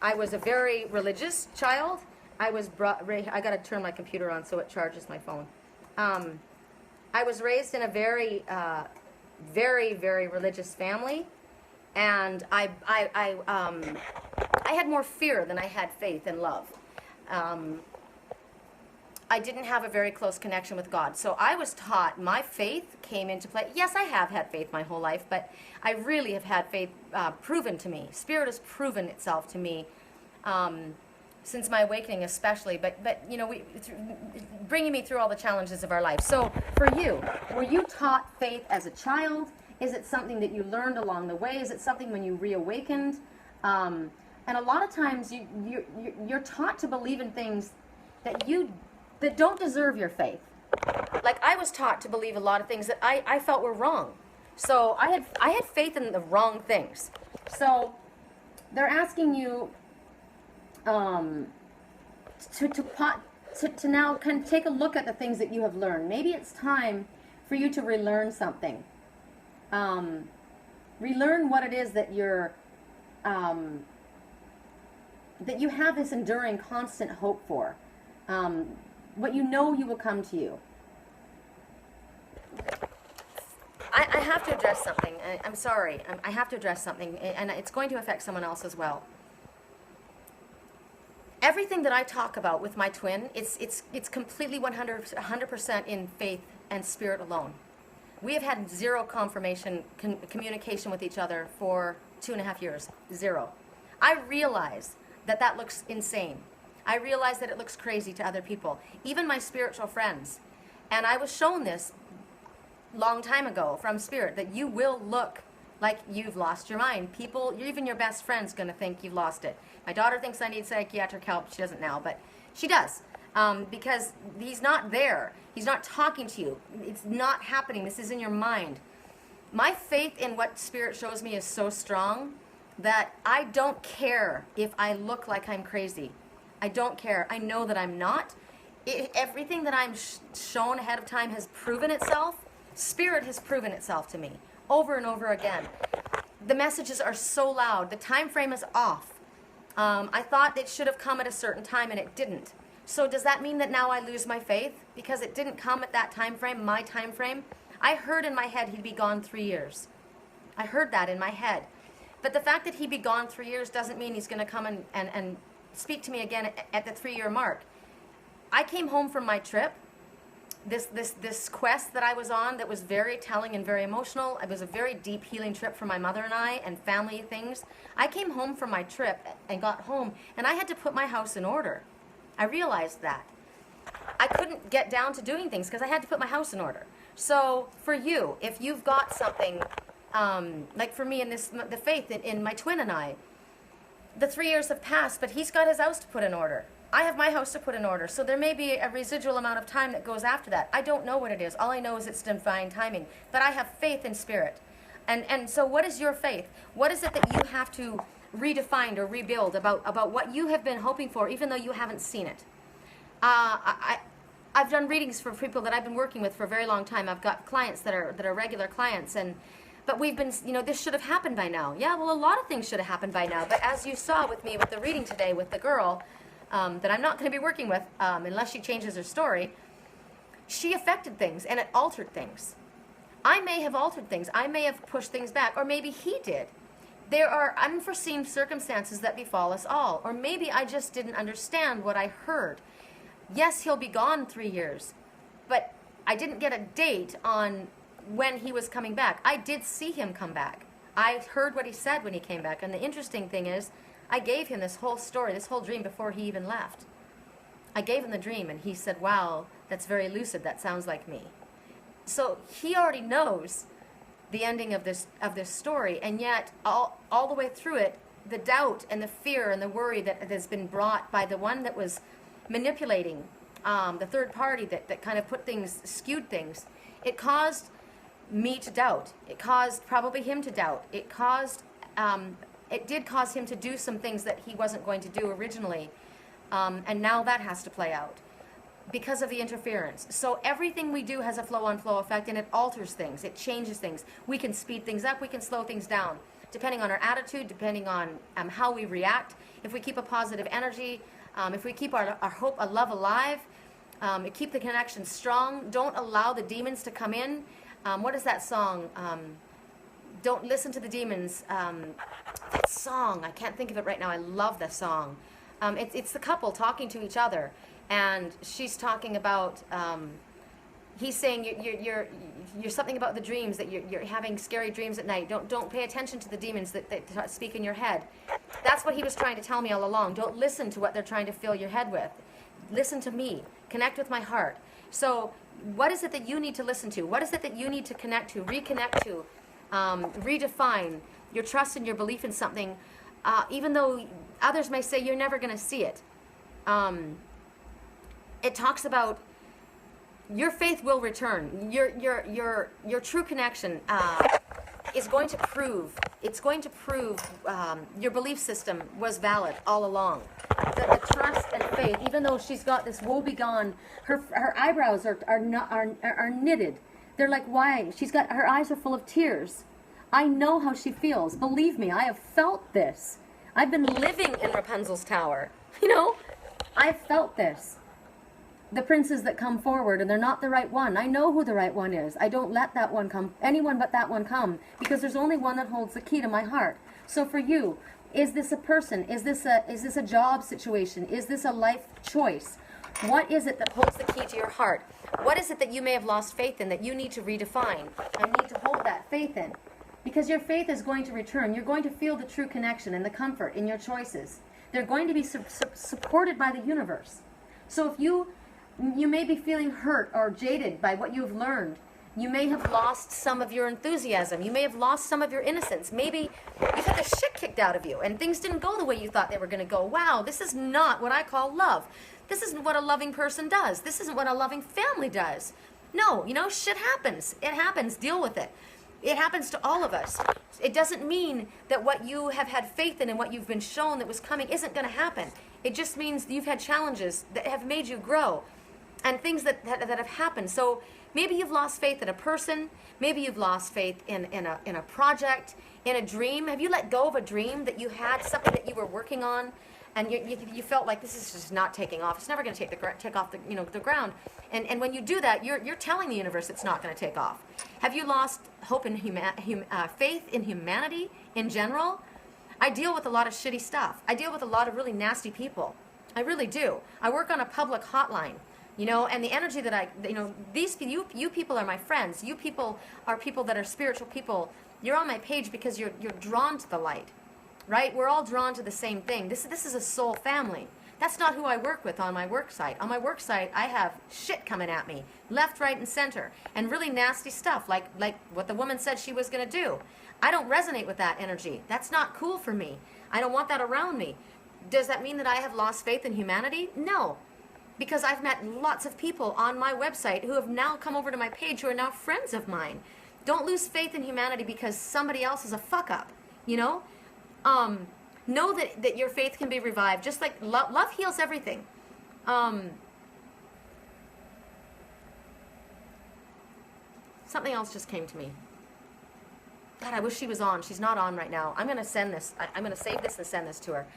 I was a very religious child. I got to turn my computer on so it charges my phone. I was raised in a very, very, very religious family, and I had more fear than I had faith and love. I didn't have a very close connection with God. So I was taught, my faith came into play. Yes, I have had faith my whole life, but I really have had faith proven to me. Spirit has proven itself to me since my awakening especially, but you know, bringing me through all the challenges of our life. So for you, were you taught faith as a child? Is it something that you learned along the way? Is it something when you reawakened? And a lot of times you're taught to believe in things that don't deserve your faith. Like I was taught to believe a lot of things that I felt were wrong. So I had faith in the wrong things. So they're asking you to now kind of take a look at the things that you have learned. Maybe it's time for you to relearn something. Relearn what it is that you're that you have this enduring, constant hope for. What you know you will come to you. I have to address something. I'm sorry. I have to address something, and it's going to affect someone else as well. Everything that I talk about with my twin, it's completely 100% in faith and spirit alone. We have had zero communication with each other for 2.5 years. Zero. I realize that looks insane. I realize that it looks crazy to other people, even my spiritual friends. And I was shown this long time ago from Spirit, that you will look like you've lost your mind. People, even your best friend's going to think you've lost it. My daughter thinks I need psychiatric help. She doesn't now, but she does. Because he's not there. He's not talking to you. It's not happening. This is in your mind. My faith in what Spirit shows me is so strong that I don't care if I look like I'm crazy. I don't care. I know that I'm not. Everything that I'm shown ahead of time has proven itself. Spirit has proven itself to me over and over again. The messages are so loud. The time frame is off. I thought it should have come at a certain time and it didn't. So does that mean that now I lose my faith because it didn't come at that time frame, my time frame? I heard in my head he'd be gone 3 years. I heard that in my head. But the fact that he'd be gone 3 years doesn't mean he's going to come and speak to me again at the 3-year mark. I came home from my trip, this quest that I was on that was very telling and very emotional. It was a very deep healing trip for my mother and I and family things. I came home from my trip and got home and I had to put my house in order. I realized that. I couldn't get down to doing things because I had to put my house in order. So for you, if you've got something, like for me in the faith in my twin and I, the 3 years have passed, but he's got his house to put in order. I have my house to put in order. So there may be a residual amount of time that goes after that. I don't know what it is. All I know is it's divine timing. But I have faith in Spirit. And so what is your faith? What is it that you have to redefine or rebuild about what you have been hoping for, even though you haven't seen it? I've done readings for people that I've been working with for a very long time. I've got clients that are regular clients, but we've been, this should have happened by now. Yeah, well, a lot of things should have happened by now. But as you saw with me with the reading today with the girl that I'm not going to be working with unless she changes her story, she affected things and it altered things. I may have altered things. I may have pushed things back, or maybe he did. There are unforeseen circumstances that befall us all, or maybe I just didn't understand what I heard. Yes, he'll be gone 3 years, but I didn't get a date on when he was coming back. I did see him come back. I heard what he said when he came back, and the interesting thing is, I gave him this whole story, this whole dream before he even left. I gave him the dream, and he said, wow, that's very lucid, that sounds like me. So he already knows the ending of this story, and yet all the way through it, the doubt and the fear and the worry that has been brought by the one that was manipulating, the third party that kind of skewed things, it caused me to doubt. It caused probably him to doubt. It did cause him to do some things that he wasn't going to do originally, and now that has to play out because of the interference. So everything we do has a flow-on-flow effect, and it alters things. It changes things. We can speed things up. We can slow things down, depending on our attitude, depending on how we react. If we keep a positive energy, if we keep our hope, our love alive, keep the connection strong, don't allow the demons to come in. What is that song? Don't listen to the demons. That song, I can't think of it right now. I love that song. It's the couple talking to each other, and she's talking about, he's saying you're something about the dreams, that you're having scary dreams at night. Don't pay attention to the demons that speak in your head. That's what he was trying to tell me all along. Don't listen to what they're trying to fill your head with. Listen to me. Connect with my heart. So what is it that you need to listen to? What is it that you need to connect to, reconnect to, redefine your trust and your belief in something, even though others may say you're never going to see it. It talks about your faith will return. Your true connection is going to prove. It's going to prove your belief system was valid all along. The trust and faith, even though she's got this woebegone, her eyebrows are knitted. They're like, why? Her eyes are full of tears. I know how she feels. Believe me, I have felt this. I've been living in Rapunzel's tower. I've felt this. The princes that come forward, and they're not the right one. I know who the right one is. I don't let that one come, anyone but that one come, because there's only one that holds the key to my heart. So for you, is this a person? Is this a job situation? Is this a life choice? What is it that holds the key to your heart? What is it that you may have lost faith in that you need to redefine and need to hold that faith in? Because your faith is going to return. You're going to feel the true connection and the comfort in your choices. They're going to be supported by the universe. So if you may be feeling hurt or jaded by what you've learned, You may have lost some of your enthusiasm. You may have lost some of your innocence. Maybe you've had the shit kicked out of you and things didn't go the way you thought they were going to go. Wow, this is not what I call love. This isn't what a loving person does. This isn't what a loving family does. No, shit happens. It happens. Deal with it. It happens to all of us. It doesn't mean that what you have had faith in and what you've been shown that was coming isn't going to happen. It just means you've had challenges that have made you grow and things that have happened. So maybe you've lost faith in a person. Maybe you've lost faith in a project, in a dream. Have you let go of a dream that you had, something that you were working on, and you felt like this is just not taking off? It's never going to take off the ground. And when you do that, you're telling the universe it's not going to take off. Have you lost hope in faith in humanity in general? I deal with a lot of shitty stuff. I deal with a lot of really nasty people. I really do. I work on a public hotline. And the energy that you people are my friends. You people are people that are spiritual people. You're on my page because you're drawn to the light, right? We're all drawn to the same thing. This is a soul family. That's not who I work with on my work site. On my work site, I have shit coming at me, left, right, and center, and really nasty stuff, like what the woman said she was going to do. I don't resonate with that energy. That's not cool for me. I don't want that around me. Does that mean that I have lost faith in humanity? No. Because I've met lots of people on my website who have now come over to my page who are now friends of mine. Don't lose faith in humanity because somebody else is a fuck up, Know that your faith can be revived. Just like love heals everything. Something else just came to me. God, I wish she was on. She's not on right now. I'm going to send this. I'm going to save this and send this to her.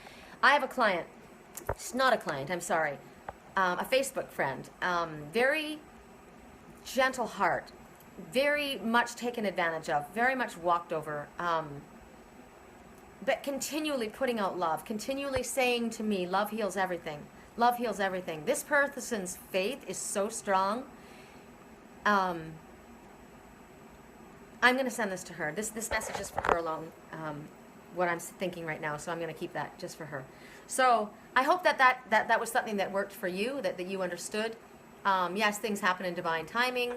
I have a client. She's not a client. I'm sorry. A Facebook friend, very gentle heart, very much taken advantage of, very much walked over, but continually putting out love, continually saying to me, love heals everything. Love heals everything. This person's faith is so strong. I'm going to send this to her. This message is for her alone, what I'm thinking right now, so I'm going to keep that just for her. So I hope that was something that worked for you, that you understood. Yes, things happen in divine timing.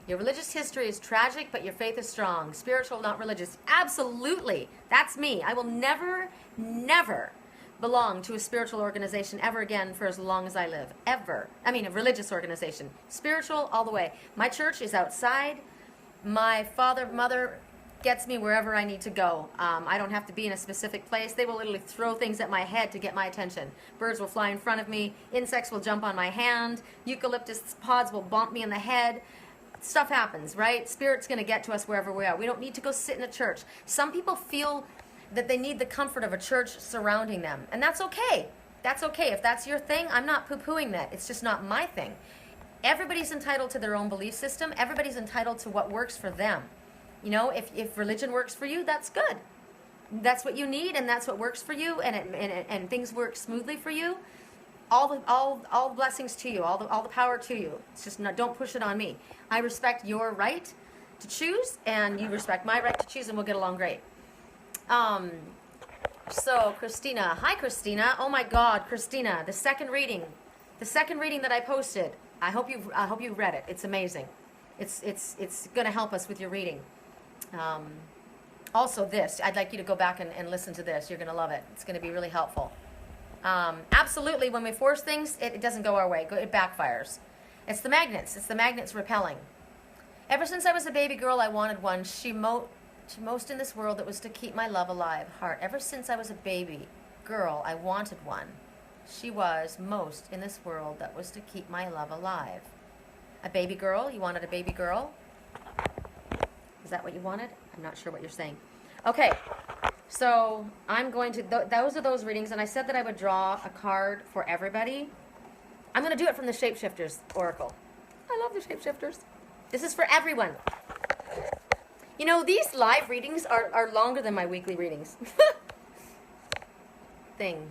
Your religious history is tragic, but your faith is strong. Spiritual, not religious. Absolutely. That's me. I will never, never belong to a spiritual organization ever again for as long as I live. Ever. I mean, a religious organization. Spiritual all the way. My church is outside. My father, mother gets me wherever I need to go. I don't have to be in a specific place. They will literally throw things at my head to get my attention. Birds will fly in front of me. Insects will jump on my hand. Eucalyptus pods will bump me in the head. Stuff happens, right? Spirit's going to get to us wherever we are. We don't need to go sit in a church. Some people feel that they need the comfort of a church surrounding them. And that's okay. That's okay. If that's your thing, I'm not poo-pooing that. It's just not my thing. Everybody's entitled to their own belief system. Everybody's entitled to what works for them. If religion works for you, that's good. That's what you need, and that's what works for you, and things work smoothly for you. All blessings to you, all the power to you. It's just don't push it on me. I respect your right to choose, and you respect my right to choose, and we'll get along great. So Christina, hi Christina. Oh my God, Christina, the second reading that I posted. I hope you read it. It's amazing. It's going to help us with your reading. Also this, I'd like you to go back and listen to this. You're going to love it. It's going to be really helpful. Absolutely, when we force things, it doesn't go our way. It backfires. It's the magnets. It's the magnets repelling. Ever since I was a baby girl, I wanted one. She most in this world that was to keep my love alive. Heart. Ever since I was a baby girl, I wanted one. She was most in this world that was to keep my love alive. A baby girl? You wanted a baby girl? Is that what you wanted? I'm not sure what you're saying. Okay. So I'm going to, those are those readings, and I said that I would draw a card for everybody. I'm going to do it from the Shapeshifters Oracle. I love the Shapeshifters. This is for everyone. These live readings are longer than my weekly readings. Thing.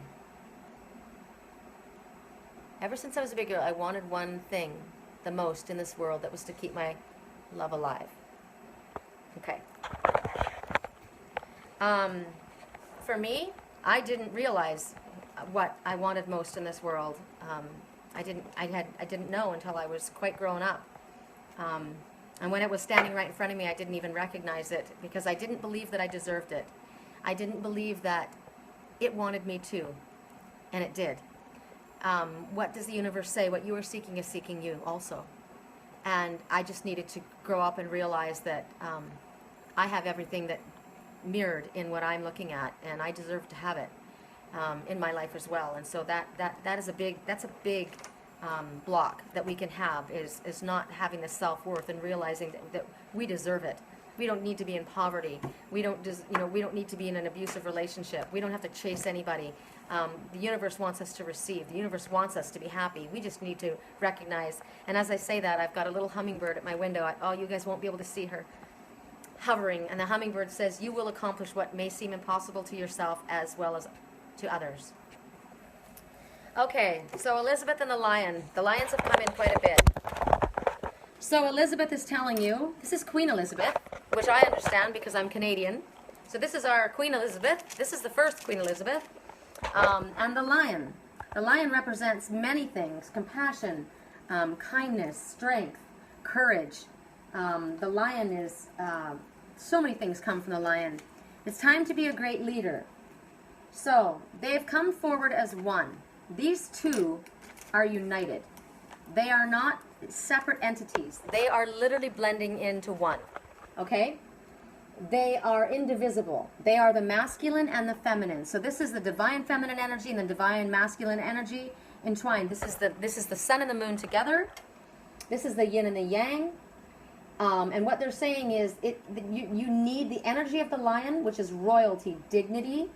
Ever since I was a big girl, I wanted one thing the most in this world, that was to keep my love alive. Okay. For me, I didn't realize what I wanted most in this world I didn't know until I was quite grown up. And when it was standing right in front of me, I didn't even recognize it because I didn't believe that I deserved it. I didn't believe that it wanted me to, and it did. What does the universe say? What you are seeking is seeking you also. And I just needed to grow up and realize that I have everything that mirrored in what I'm looking at, and I deserve to have it in my life as well. And so that is a big block that we can have is not having the self-worth and realizing that we deserve it. We don't need to be in poverty. We don't need to be in an abusive relationship. We don't have to chase anybody. The universe wants us to receive. The universe wants us to be happy. We just need to recognize. And as I say that, I've got a little hummingbird at my window. You guys won't be able to see her hovering. And the hummingbird says, you will accomplish what may seem impossible to yourself as well as to others. Okay, so Elizabeth and the lion. The lions have come in quite a bit. So Elizabeth is telling you, this is Queen Elizabeth, which I understand because I'm Canadian. So this is our Queen Elizabeth. This is the first Queen Elizabeth. And the lion. The lion represents many things: compassion, kindness, strength, courage. The lion is, so many things come from the lion. It's time to be a great leader. So they have come forward as one. These two are united. They are not separate entities. They are literally blending into one. Okay? They are indivisible. They are the masculine and the feminine. So this is the divine feminine energy and the divine masculine energy entwined. This is the sun and the moon together. This is the yin and the yang. And what they're saying is you need the energy of the lion, which is royalty, dignity,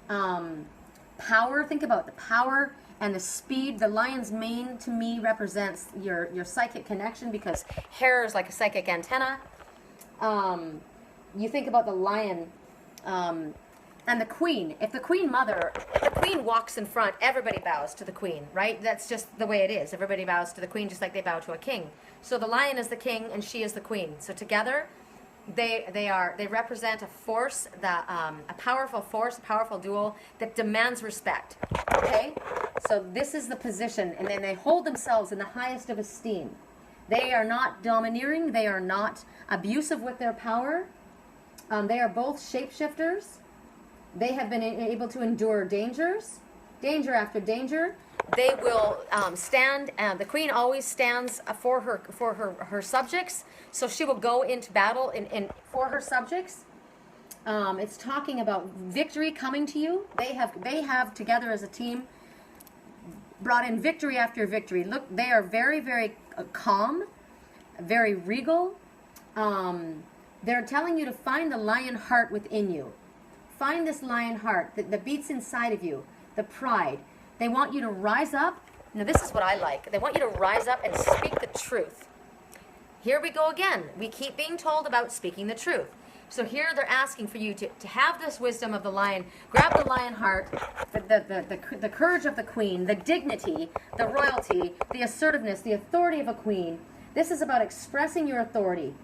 power. Think about the power and the speed. The lion's mane to me represents your psychic connection because hair is like a psychic antenna. You think about the lion and the queen. If the queen walks in front, everybody bows to the queen, right? That's just the way it is. Everybody bows to the queen just like they bow to a king. So the lion is the king and she is the queen. So together, they represent a force, a powerful force, a powerful duo that demands respect. Okay? So this is the position, and then they hold themselves in the highest of esteem. They are not domineering. They are not abusive with their power. They are both shapeshifters. They have been able to endure danger after danger. They will stand. The queen always stands for her subjects. So she will go into battle for her subjects. It's talking about victory coming to you. They have together as a team brought in victory after victory. Look, they are very, very calm, very regal. They're telling you to find the lion heart within you. Find this lion heart that beats inside of you, the pride. They want you to rise up. Now, this is what I like. They want you to rise up and speak the truth. Here we go again. We keep being told about speaking the truth. So here they're asking for you to have this wisdom of the lion. Grab the lion heart, the courage of the queen, the dignity, the royalty, the assertiveness, the authority of a queen. This is about expressing your authority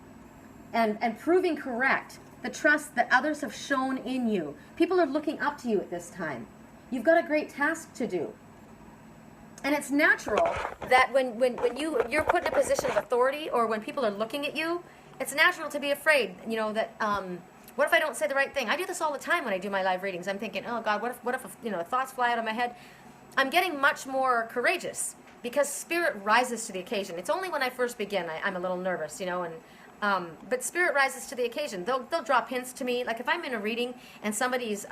and proving correct the trust that others have shown in you. People are looking up to you at this time. You've got a great task to do. And it's natural that when you're put in a position of authority or when people are looking at you, it's natural to be afraid, that, what if I don't say the right thing? I do this all the time when I do my live readings. I'm thinking, oh God, what if thoughts fly out of my head? I'm getting much more courageous because spirit rises to the occasion. It's only when I first begin I'm a little nervous, but spirit rises to the occasion. They'll drop hints to me. Like if I'm in a reading and somebody's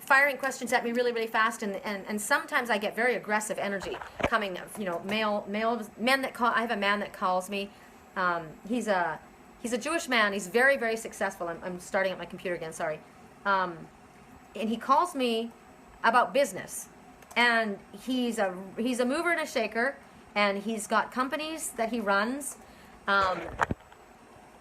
firing questions at me really, really fast, and sometimes I get very aggressive energy coming, men that call. I have a man that calls me. He's a Jewish man. He's very, very successful. I'm starting at my computer again, sorry. And he calls me about business. And he's a mover and a shaker, and he's got companies that he runs.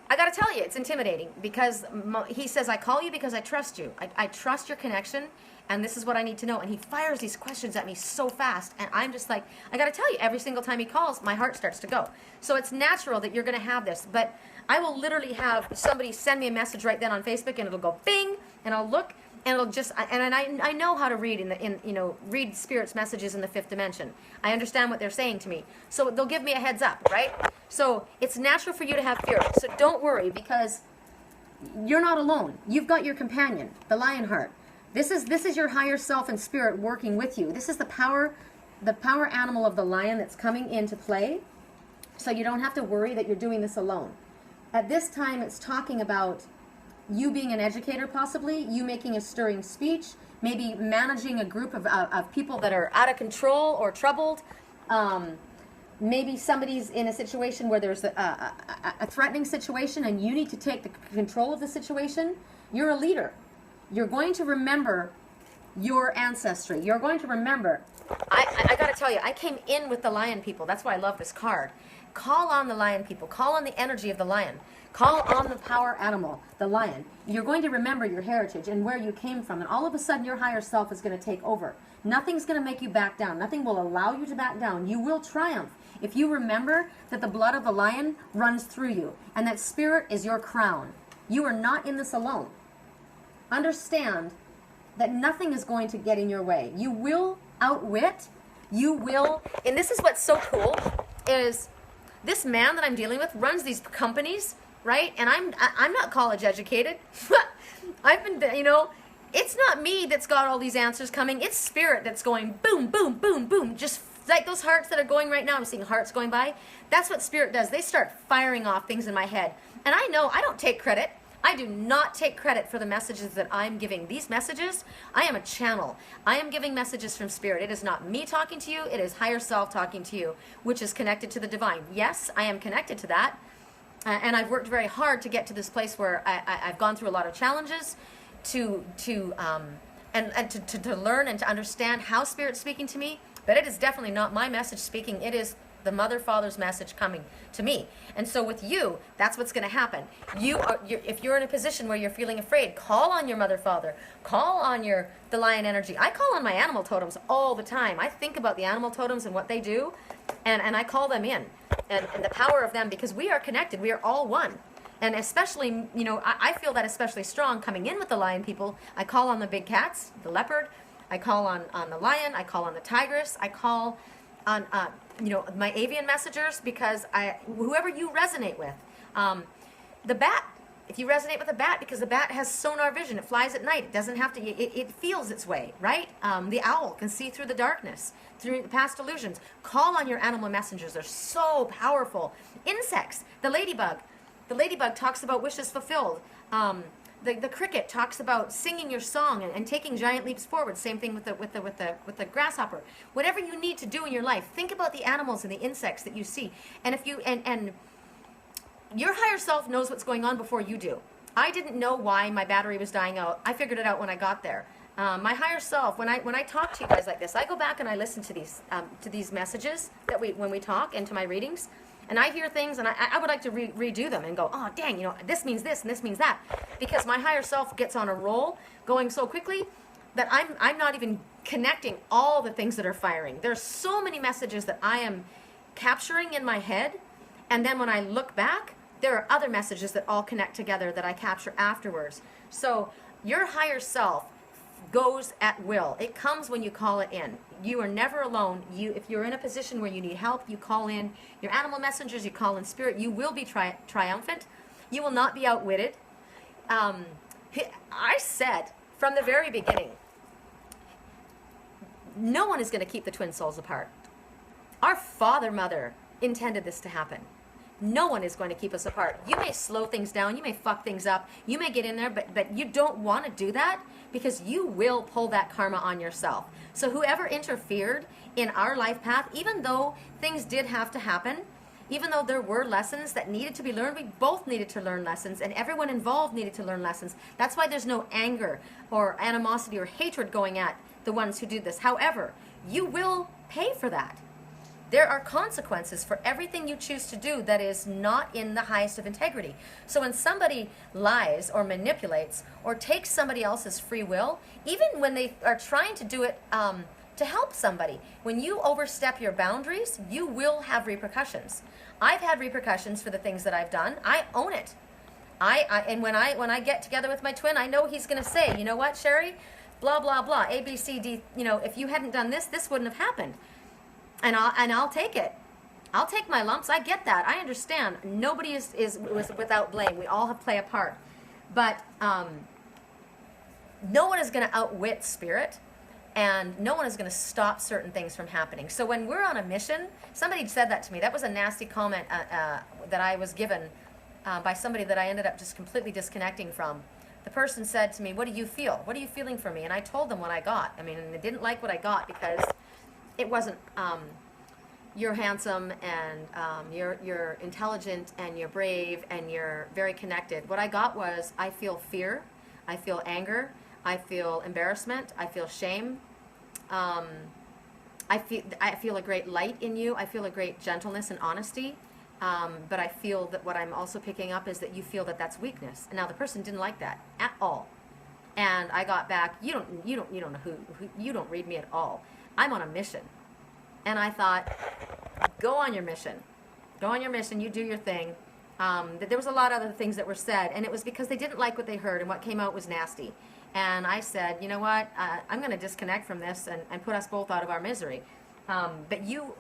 I got to tell you, it's intimidating because he says, I call you because I trust you. I trust your connection, and this is what I need to know. And he fires these questions at me so fast, and I'm just like, I got to tell you, every single time he calls, my heart starts to go. So it's natural that you're going to have this, but I will literally have somebody send me a message right then on Facebook, and it'll go bing, and I'll look, and it'll just, and I know how to read read Spirit's messages in the fifth dimension. I understand what they're saying to me, so they'll give me a heads up, right? So it's natural for you to have fear. So don't worry, because you're not alone. You've got your companion, the Lionheart. This is your higher self and spirit working with you. This is the power animal of the lion that's coming into play. So you don't have to worry that you're doing this alone. At this time, it's talking about you being an educator, possibly, you making a stirring speech, maybe managing a group of people that are out of control or troubled. Maybe somebody's in a situation where there's a threatening situation and you need to take the control of the situation. You're a leader. You're going to remember your ancestry. You're going to remember. I got to tell you, I came in with the lion people. That's why I love this card. Call on the lion people. Call on the energy of the lion. Call on the power animal, the lion. You're going to remember your heritage and where you came from. And all of a sudden, your higher self is going to take over. Nothing's going to make you back down. Nothing will allow you to back down. You will triumph if you remember that the blood of the lion runs through you and that spirit is your crown. You are not in this alone. Understand that nothing is going to get in your way. You will outwit. You will. And this is what's so cool is this man that I'm dealing with runs these companies, right? And I'm not college educated. I've been, it's not me that's got all these answers coming. It's spirit that's going boom, boom, boom, boom. Just like those hearts that are going right now. I'm seeing hearts going by. That's what spirit does. They start firing off things in my head. And I know I don't take credit. I do not take credit for the messages that I'm giving. These messages, I am a channel. I am giving messages from spirit. It is not me talking to you. It is higher self talking to you, which is connected to the divine. Yes, I am connected to that. And I've worked very hard to get to this place where I've gone through a lot of challenges to learn and to understand how spirit's speaking to me. But it is definitely not my message speaking. It is the Mother Father's message coming to me. And so with you, that's what's going to happen. If you're in a position where you're feeling afraid, call on your Mother Father. Call on the lion energy. I call on my animal totems all the time. I think about the animal totems and what they do, and I call them in. And the power of them, because we are connected. We are all one. And especially, I feel that especially strong coming in with the lion people. I call on the big cats, the leopard. I call on the lion. I call on the tigress. I call on my avian messengers, because whoever you resonate with. The bat, if you resonate with the bat, because the bat has sonar vision. It flies at night. It doesn't have to, it feels its way, right? The owl can see through the darkness, through the past illusions. Call on your animal messengers. They're so powerful. Insects, the ladybug. The ladybug talks about wishes fulfilled. The cricket talks about singing your song and taking giant leaps forward. Same thing with the grasshopper. Whatever you need to do in your life, think about the animals and the insects that you see. And if you and your higher self knows what's going on before you do. I didn't know why my battery was dying out. I figured it out when I got there. My higher self, when I talk to you guys like this, I go back and I listen to these messages that when we talk, and to my readings. And I hear things, and I would like to redo them and go, oh, dang, this means this, and this means that. Because my higher self gets on a roll, going so quickly, that I'm not even connecting all the things that are firing. There's so many messages that I am capturing in my head, and then when I look back, there are other messages that all connect together that I capture afterwards. So your higher self goes at will. It comes when you call it in. You are never alone. If you're in a position where you need help, you call in your animal messengers, you call in spirit. You will be triumphant. You will not be outwitted. I said from the very beginning, no one is going to keep the twin souls apart. Our Father, Mother intended this to happen. No one is going to keep us apart. You may slow things down. You may fuck things up. You may get in there, but you don't want to do that, because you will pull that karma on yourself. So whoever interfered in our life path, even though things did have to happen, even though there were lessons that needed to be learned, we both needed to learn lessons, and everyone involved needed to learn lessons. That's why there's no anger or animosity or hatred going at the ones who did this. However, you will pay for that. There are consequences for everything you choose to do that is not in the highest of integrity. So when somebody lies or manipulates or takes somebody else's free will, even when they are trying to do it to help somebody, when you overstep your boundaries, you will have repercussions. I've had repercussions for the things that I've done. I own it. And when I get together with my twin, I know he's going to say, you know what, Sherry, blah blah blah, A B C D. You know, if you hadn't done this, this wouldn't have happened. And I'll take it. I'll take my lumps. I get that. I understand. Nobody is without blame. We all have play a part. But no one is going to outwit spirit, and no one is going to stop certain things from happening. So when we're on a mission, somebody said that to me. That was a nasty comment that I was given by somebody that I ended up just completely disconnecting from. The person said to me, "What do you feel? What are you feeling for me?" And I told them what I got. I mean, and they didn't like what I got because it wasn't, you're handsome and you're intelligent and you're brave and you're very connected. What I got was, I feel fear, I feel anger, I feel embarrassment, I feel shame. I feel a great light in you. I feel a great gentleness and honesty. But I feel that what I'm also picking up is that you feel that that's weakness. And now the person didn't like that at all. And I got back, you don't know who you don't read me at all. I'm on a mission. And I thought, go on your mission. Go on your mission, you do your thing. There was a lot of other things that were said, and it was because they didn't like what they heard, and what came out was nasty. And I said, you know what, I'm going to disconnect from this and put us both out of our misery. But you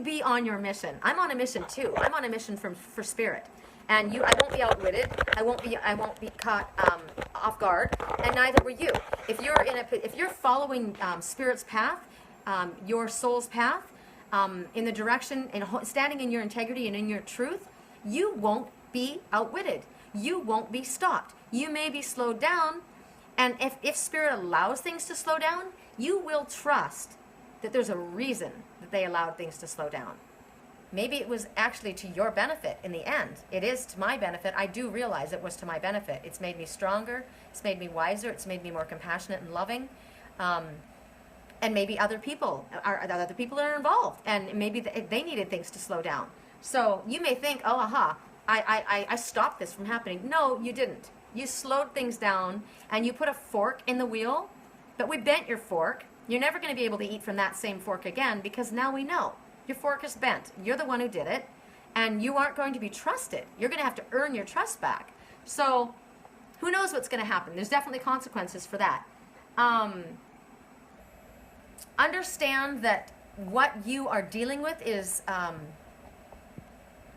be on your mission. I'm on a mission too. I'm on a mission for spirit. And I won't be outwitted. I won't be caught off guard, and neither were you. If you're following spirit's path, your soul's path, in the direction and standing in your integrity and in your truth, you won't be outwitted. You won't be stopped. You may be slowed down, and if spirit allows things to slow down, you will trust that there's a reason that they allowed things to slow down. Maybe it was actually to your benefit in the end. It is to my benefit. I do realize it was to my benefit. It's made me stronger. It's made me wiser. It's made me more compassionate and loving. And maybe other people are involved, and maybe they needed things to slow down. So you may think, oh, aha, I stopped this from happening. No, you didn't. You slowed things down, and you put a fork in the wheel, but we bent your fork. You're never going to be able to eat from that same fork again, because now we know. Your fork is bent. You're the one who did it, and you aren't going to be trusted. You're going to have to earn your trust back. So who knows what's going to happen? There's definitely consequences for that. Understand that what you are dealing with is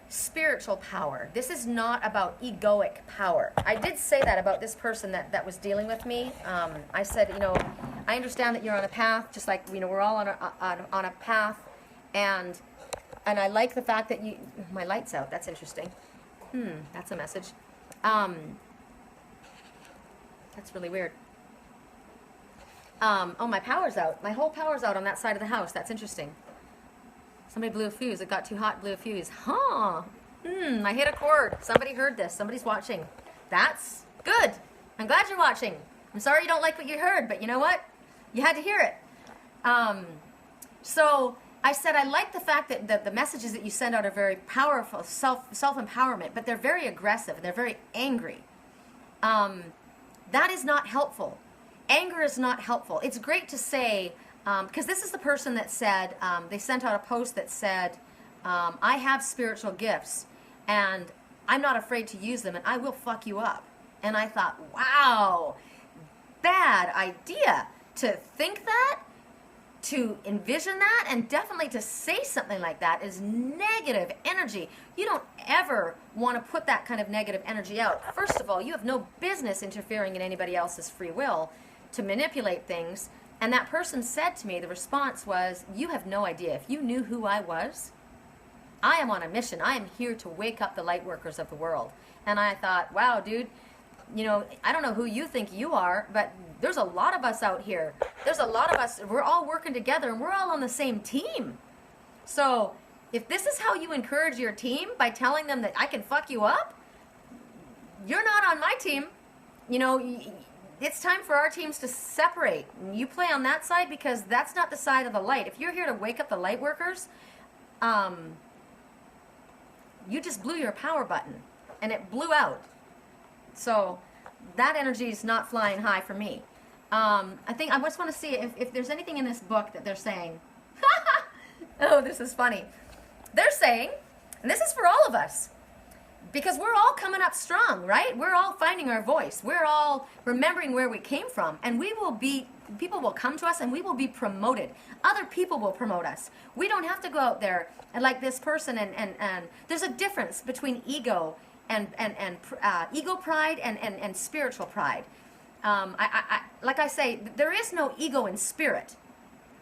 spiritual power. This is not about egoic power. I did say that about this person that was dealing with me. I said, I understand that you're on a path, just like we're all on a path, and I like the fact that my light's out. That's interesting. That's a message. That's really weird. Oh, my power's out. My whole power's out on that side of the house. That's interesting. Somebody blew a fuse. It got too hot, blew a fuse. Huh. I hit a chord. Somebody heard this. Somebody's watching. That's good. I'm glad you're watching. I'm sorry you don't like what you heard, but you know what? You had to hear it. So I said I like the fact that the messages that you send out are very powerful, self-empowerment, but they're very aggressive. They're very angry. That is not helpful. Anger is not helpful. It's great to say, because this is the person that said, they sent out a post that said, I have spiritual gifts, and I'm not afraid to use them, and I will fuck you up. And I thought, wow, bad idea to think that, to envision that, and definitely to say something like that is negative energy. You don't ever want to put that kind of negative energy out. First of all, you have no business interfering in anybody else's free will to manipulate things. And that person said to me, the response was, you have no idea. If you knew who I was, I am on a mission. I am here to wake up the light workers of the world. And I thought, wow, dude, I don't know who you think you are, but there's a lot of us out here. There's a lot of us. We're all working together, and we're all on the same team. So if this is how you encourage your team, by telling them that I can fuck you up, you're not on my team. It's time for our teams to separate. You play on that side, because that's not the side of the light. If you're here to wake up the light workers, you just blew your power button, and it blew out. So that energy is not flying high for me. I just want to see if there's anything in this book that they're saying. Oh, this is funny. They're saying, and this is for all of us, because we're all coming up strong, right? We're all finding our voice. We're all remembering where we came from, and people will come to us and we will be promoted. Other people will promote us. We don't have to go out there and like this person, and there's a difference between ego and ego pride and spiritual pride. Like I say, there is no ego in spirit,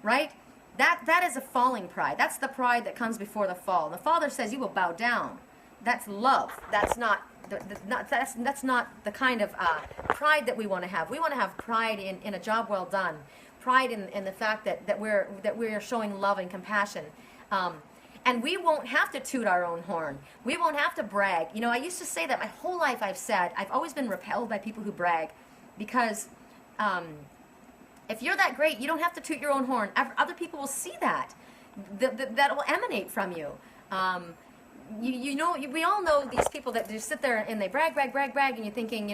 right? That is a falling pride. That's the pride that comes before the fall. The Father says you will bow down. That's love. That's not that's not the kind of pride that we want to have. We want to have pride in a job well done. Pride in the fact that we're showing love and compassion. And we won't have to toot our own horn. We won't have to brag. You know, I used to say that my whole life. I've always been repelled by people who brag, because if you're that great, you don't have to toot your own horn. Other people will see that. That will emanate from you. We all know these people that just sit there and they brag, and you're thinking,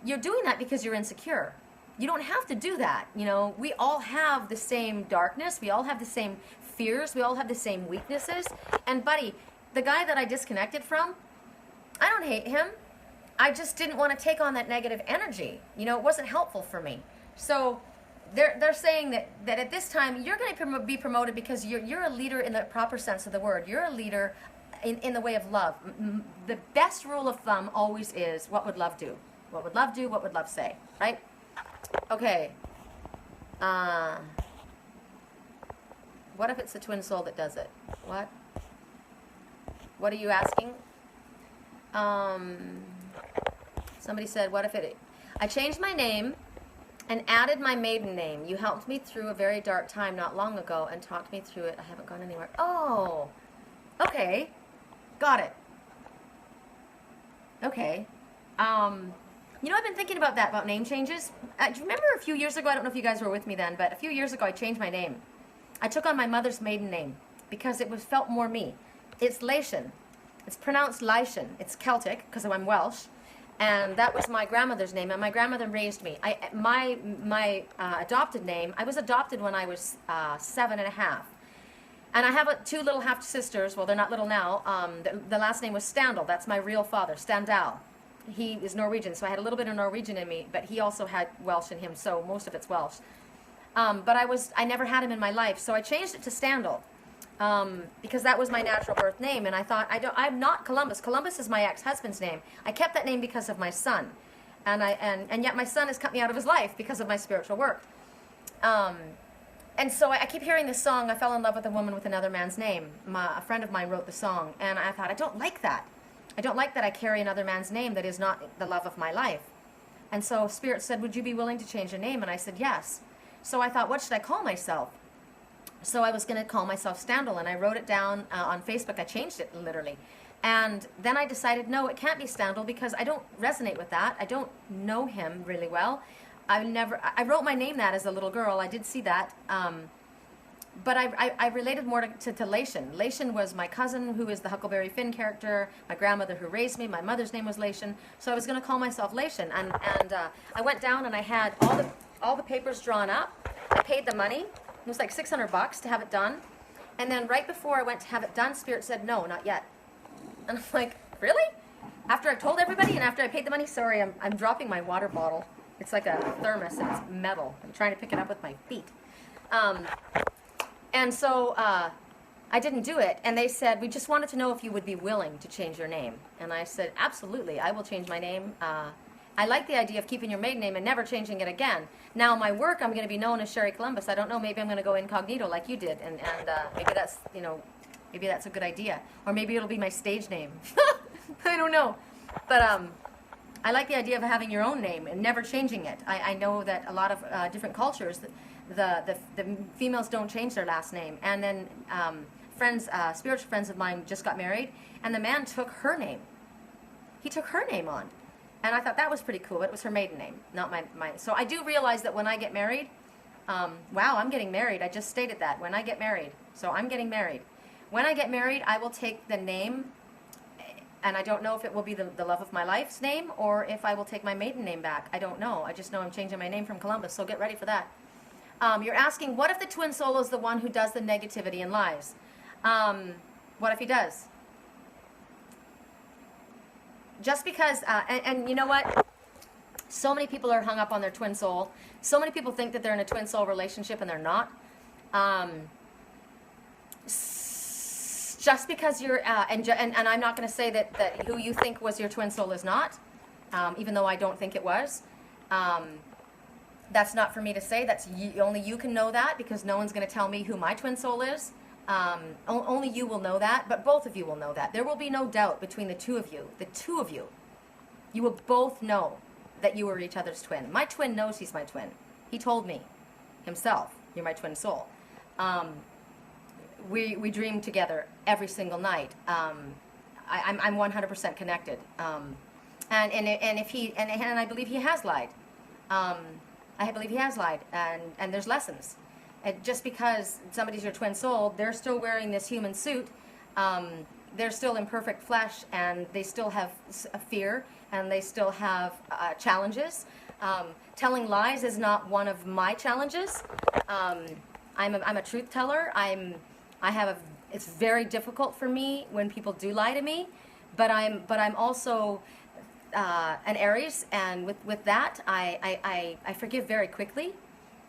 you're doing that because you're insecure. You don't have to do that. We all have the same darkness. We all have the same fears. We all have the same weaknesses. And buddy, the guy that I disconnected from, I don't hate him. I just didn't want to take on that negative energy. It wasn't helpful for me. So they're saying that at this time you're going to be promoted because you're a leader in the proper sense of the word. You're a leader in the way of love. The best rule of thumb always is, what would love do? What would love do? What would love say? Right? Okay. What if it's the twin soul that does it? What? What are you asking? Somebody said, what if it... I changed my name and added my maiden name. You helped me through a very dark time not long ago and talked me through it. I haven't gone anywhere. Oh, okay. Got it. Okay. I've been thinking about that, about name changes. Do you remember a few years ago, I don't know if you guys were with me then, but a few years ago I changed my name. I took on my mother's maiden name because it felt more me. It's Laishan. It's pronounced Laishan. It's Celtic because I'm Welsh. And that was my grandmother's name, and my grandmother raised me. My adopted name, I was adopted when I was 7.5. And I have two little half-sisters. Well, they're not little now. The last name was Standal. That's my real father, Standal. He is Norwegian, so I had a little bit of Norwegian in me, but he also had Welsh in him, so most of it's Welsh. But I never had him in my life, so I changed it to Standal. Because that was my natural birth name, and I thought, I'm not Columbus. Columbus is my ex-husband's name. I kept that name because of my son, and yet my son has cut me out of his life because of my spiritual work. And so I keep hearing this song, I fell in love with a woman with another man's name. A friend of mine wrote the song, and I thought, I don't like that. I don't like that I carry another man's name that is not the love of my life. And so Spirit said, would you be willing to change your name? And I said, yes. So I thought, what should I call myself? So I was going to call myself Standal, and I wrote it down on Facebook. I changed it literally. And then I decided, no, it can't be Standal because I don't resonate with that. I don't know him really well. I wrote my name that as a little girl. I did see that. But I related more to Laishan. Laishan was my cousin who is the Huckleberry Finn character, my grandmother who raised me. My mother's name was Laishan. So I was going to call myself Laishan. And I went down and I had all the papers drawn up. I paid the money. It was like $600 to have it done. And then right before I went to have it done, Spirit said, no, not yet. And I'm like, really? After I told everybody and after I paid the money? Sorry, I'm dropping my water bottle. It's like a thermos and it's metal. I'm trying to pick it up with my feet. And so I didn't do it. And they said, we just wanted to know if you would be willing to change your name. And I said, absolutely, I will change my name. I like the idea of keeping your maiden name and never changing it again. Now, my work, I'm going to be known as Sherry Columbus. I don't know, maybe I'm going to go incognito like you did, and maybe that's, maybe that's a good idea. Or maybe it'll be my stage name. I don't know. But I like the idea of having your own name and never changing it. I know that a lot of different cultures, the females don't change their last name. And then spiritual friends of mine just got married, and the man took her name. He took her name on. And I thought that was pretty cool, but it was her maiden name, not my. So I do realize that when I get married, wow, I'm getting married. I just stated that, when I get married. So I'm getting married. When I get married, I will take the name, and I don't know if it will be the love of my life's name, or if I will take my maiden name back. I don't know. I just know I'm changing my name from Columbus, so get ready for that. You're asking, what if the twin soul is the one who does the negativity and lies? What if he does? just because, and you know what? So many people are hung up on their twin soul. So many people think that they're in a twin soul relationship and they're not. Just because you're, and I'm not going to say that who you think was your twin soul is not, even though I don't think it was. That's not for me to say. That's only you can know that, because no one's going to tell me who my twin soul is. Only you will know that, but both of you will know that. There will be no doubt between the two of you. The two of you. You will both know that you are each other's twin. My twin knows he's my twin. He told me himself, you're my twin soul. We dream together every single night. I'm 100% connected. And if he and I believe he has lied. I believe he has lied, and there's lessons. And just because somebody's your twin soul, they're still wearing this human suit. They're still imperfect flesh, and they still have a fear, and they still have challenges. Telling lies is not one of my challenges. I'm a truth teller. It's very difficult for me when people do lie to me, but I'm also an Aries, and with that, I forgive very quickly,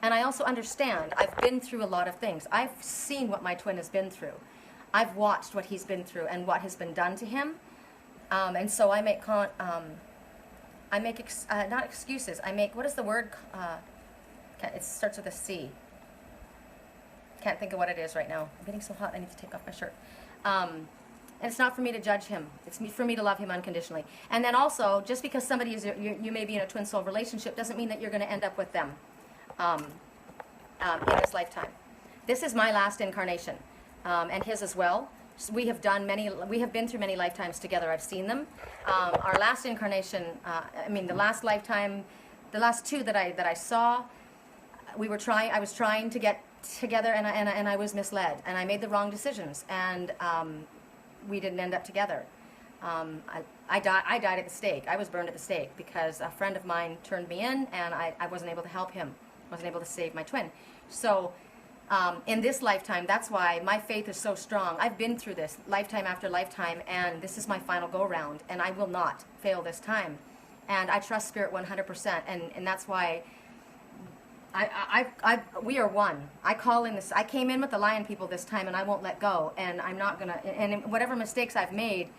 and I also understand. I've been through a lot of things. I've seen what my twin has been through. I've watched what he's been through and what has been done to him, and so I make not excuses. I make, what is the word? It starts with a C. Can't think of what it is right now. I'm getting so hot. I need to take off my shirt. And it's not for me to judge him. It's for me to love him unconditionally. And then also, just because somebody is you may be in a twin soul relationship doesn't mean that you're going to end up with them in this lifetime. This is my last incarnation, and his as well. We have been through many lifetimes together. I've seen them. Our last incarnation, the last lifetime, the last two that I saw, I was trying to get together, and I was misled, and I made the wrong decisions, and we didn't end up together. I died at the stake. I was burned at the stake because a friend of mine turned me in, and I wasn't able to help him. I wasn't able to save my twin. So in this lifetime, that's why my faith is so strong. I've been through this lifetime after lifetime, and this is my final go-round, and I will not fail this time. And I trust Spirit 100%, and that's why we are one. I call in this. I came in with the lion people this time, and I won't let go. And I'm not gonna. And whatever mistakes I've made,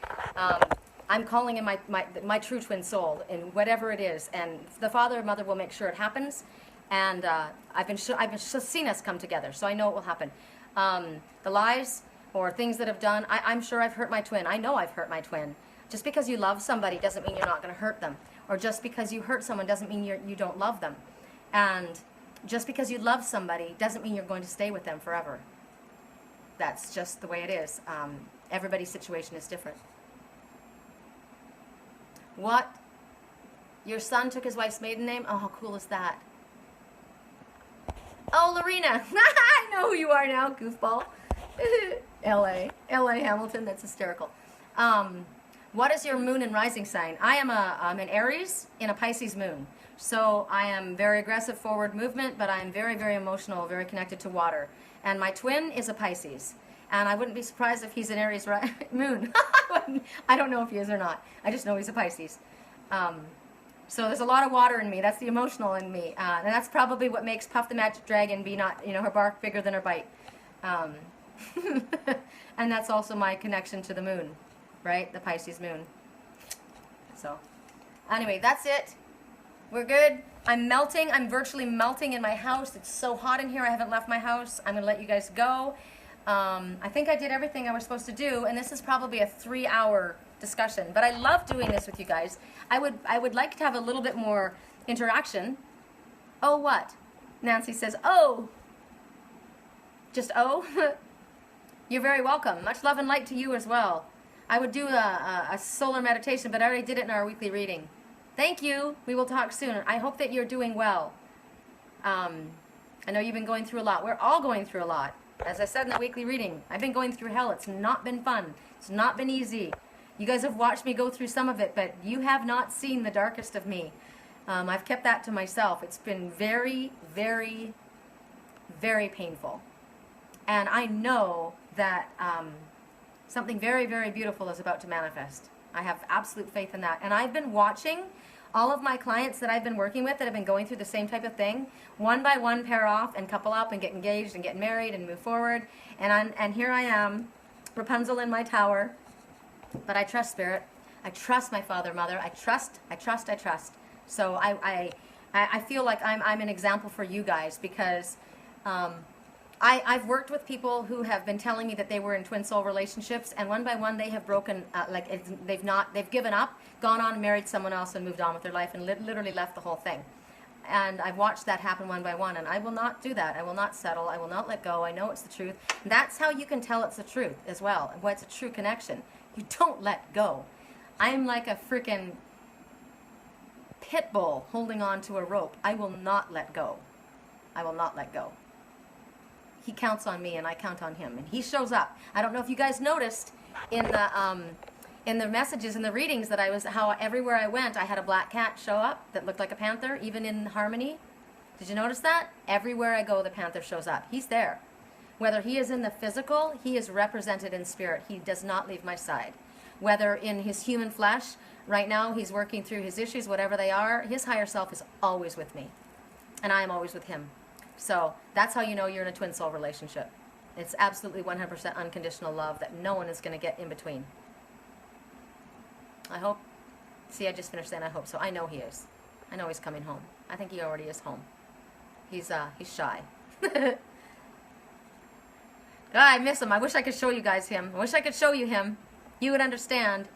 I'm calling in my true twin soul, in whatever it is. And the Father and Mother will make sure it happens. And I've been seen us come together, so I know it will happen. The lies or things that I've done, I'm sure I've hurt my twin. I know I've hurt my twin. Just because you love somebody doesn't mean you're not going to hurt them. Or just because you hurt someone doesn't mean you don't love them. And just because you love somebody doesn't mean you're going to stay with them forever. That's just the way it is. Everybody's situation is different. What? Your son took his wife's maiden name? Oh, how cool is that? Oh, Lorena. I know who you are now, goofball. L.A. Hamilton, that's hysterical. What is your moon and rising sign? I'm an Aries in a Pisces moon. So I am very aggressive, forward movement, but I'm very, very emotional, very connected to water. And my twin is a Pisces. And I wouldn't be surprised if he's an Aries moon. I don't know if he is or not. I just know he's a Pisces. So there's a lot of water in me. That's the emotional in me. And that's probably what makes Puff the Magic Dragon be not, her bark bigger than her bite. And that's also my connection to the moon, right? The Pisces moon. So anyway, that's it. We're good. I'm melting. I'm virtually melting in my house. It's so hot in here. I haven't left my house. I'm going to let you guys go. I think I did everything I was supposed to do, and this is probably a 3-hour discussion. But I love doing this with you guys. I would like to have a little bit more interaction. Oh, what? Nancy says, oh. Just oh? You're very welcome. Much love and light to you as well. I would do a solar meditation, but I already did it in our weekly reading. Thank you. We will talk soon. I hope that you're doing well. I know you've been going through a lot. We're all going through a lot. As I said in the weekly reading, I've been going through hell. It's not been fun. It's not been easy. You guys have watched me go through some of it, but you have not seen the darkest of me. I've kept that to myself. It's been very, very, very painful. And I know that something very, very beautiful is about to manifest. I have absolute faith in that. And I've been watching all of my clients that I've been working with that have been going through the same type of thing, one by one pair off and couple up and get engaged and get married and move forward. And here I am, Rapunzel in my tower. But I trust Spirit. I trust my Father, Mother. I trust. So I feel like I'm an example for you guys because I've worked with people who have been telling me that they were in twin soul relationships, and one by one they have broken, they've given up, gone on and married someone else and moved on with their life and literally left the whole thing. And I've watched that happen one by one, and I will not do that. I will not settle. I will not let go. I know it's the truth. And that's how you can tell it's the truth as well, and what's a true connection. You don't let go. I'm like a freaking pit bull holding on to a rope. I will not let go. I will not let go. He counts on me and I count on him, and he shows up. I don't know if you guys noticed in the messages and the readings that how everywhere I went I had a black cat show up that looked like a panther, even in harmony. Did you notice that? Everywhere I go the panther shows up. He's there. Whether he is in the physical, he is represented in spirit. He does not leave my side. Whether in his human flesh, right now he's working through his issues, whatever they are, his higher self is always with me. And I am always with him. So that's how you know you're in a twin soul relationship. It's absolutely 100% unconditional love that no one is going to get in between. I hope. See, I just finished saying I hope so. I know he is. I know he's coming home. I think he already is home. He's shy. I miss him. I wish I could show you guys him. I wish I could show you him. You would understand.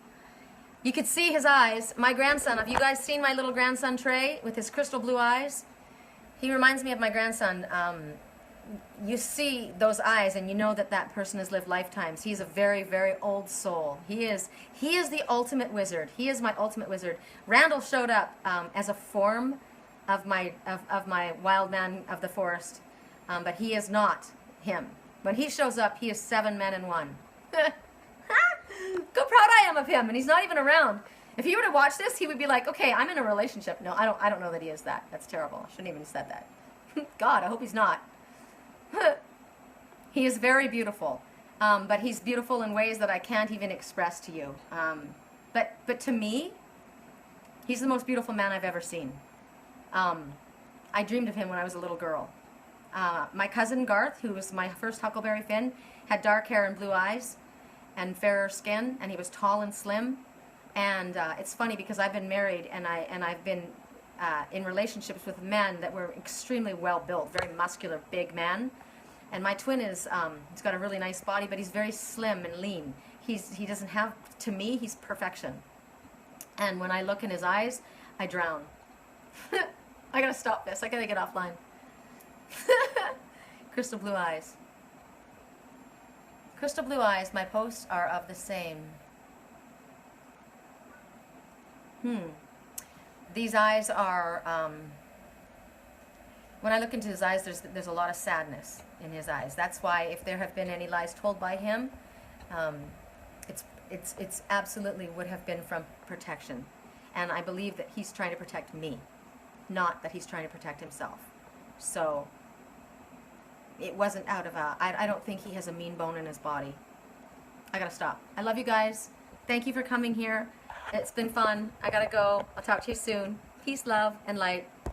You could see his eyes. My grandson, have you guys seen my little grandson Trey with his crystal blue eyes? He reminds me of my grandson. You see those eyes and you know that that person has lived lifetimes. He's a very, very old soul. He is the ultimate wizard. He is my ultimate wizard. Randall showed up as a form of my wild man of the forest, but he is not him. When he shows up, he is 7 men in one. Go proud I am of him, and he's not even around. If he were to watch this, he would be like, okay, I'm in a relationship. No, I don't know that he is that. That's terrible. I shouldn't even have said that. God, I hope he's not. He is very beautiful, but he's beautiful in ways that I can't even express to you. But to me, he's the most beautiful man I've ever seen. I dreamed of him when I was a little girl. My cousin Garth, who was my first Huckleberry Finn, had dark hair and blue eyes and fairer skin, and he was tall and slim. And it's funny because I've been married and I've been in relationships with men that were extremely well built, very muscular, big men. And my twin is he's got a really nice body, but he's very slim and lean. He doesn't have, to me, he's perfection. And when I look in his eyes, I drown. I gotta stop this. I gotta get offline. Crystal blue eyes. Crystal blue eyes, my posts are of the same. These eyes are, when I look into his eyes, there's a lot of sadness in his eyes. That's why if there have been any lies told by him, it's absolutely would have been from protection. And I believe that he's trying to protect me, not that he's trying to protect himself. So it wasn't out of I don't think he has a mean bone in his body. I gotta stop. I love you guys. Thank you for coming here. It's been fun. I gotta go. I'll talk to you soon. Peace, love, and light.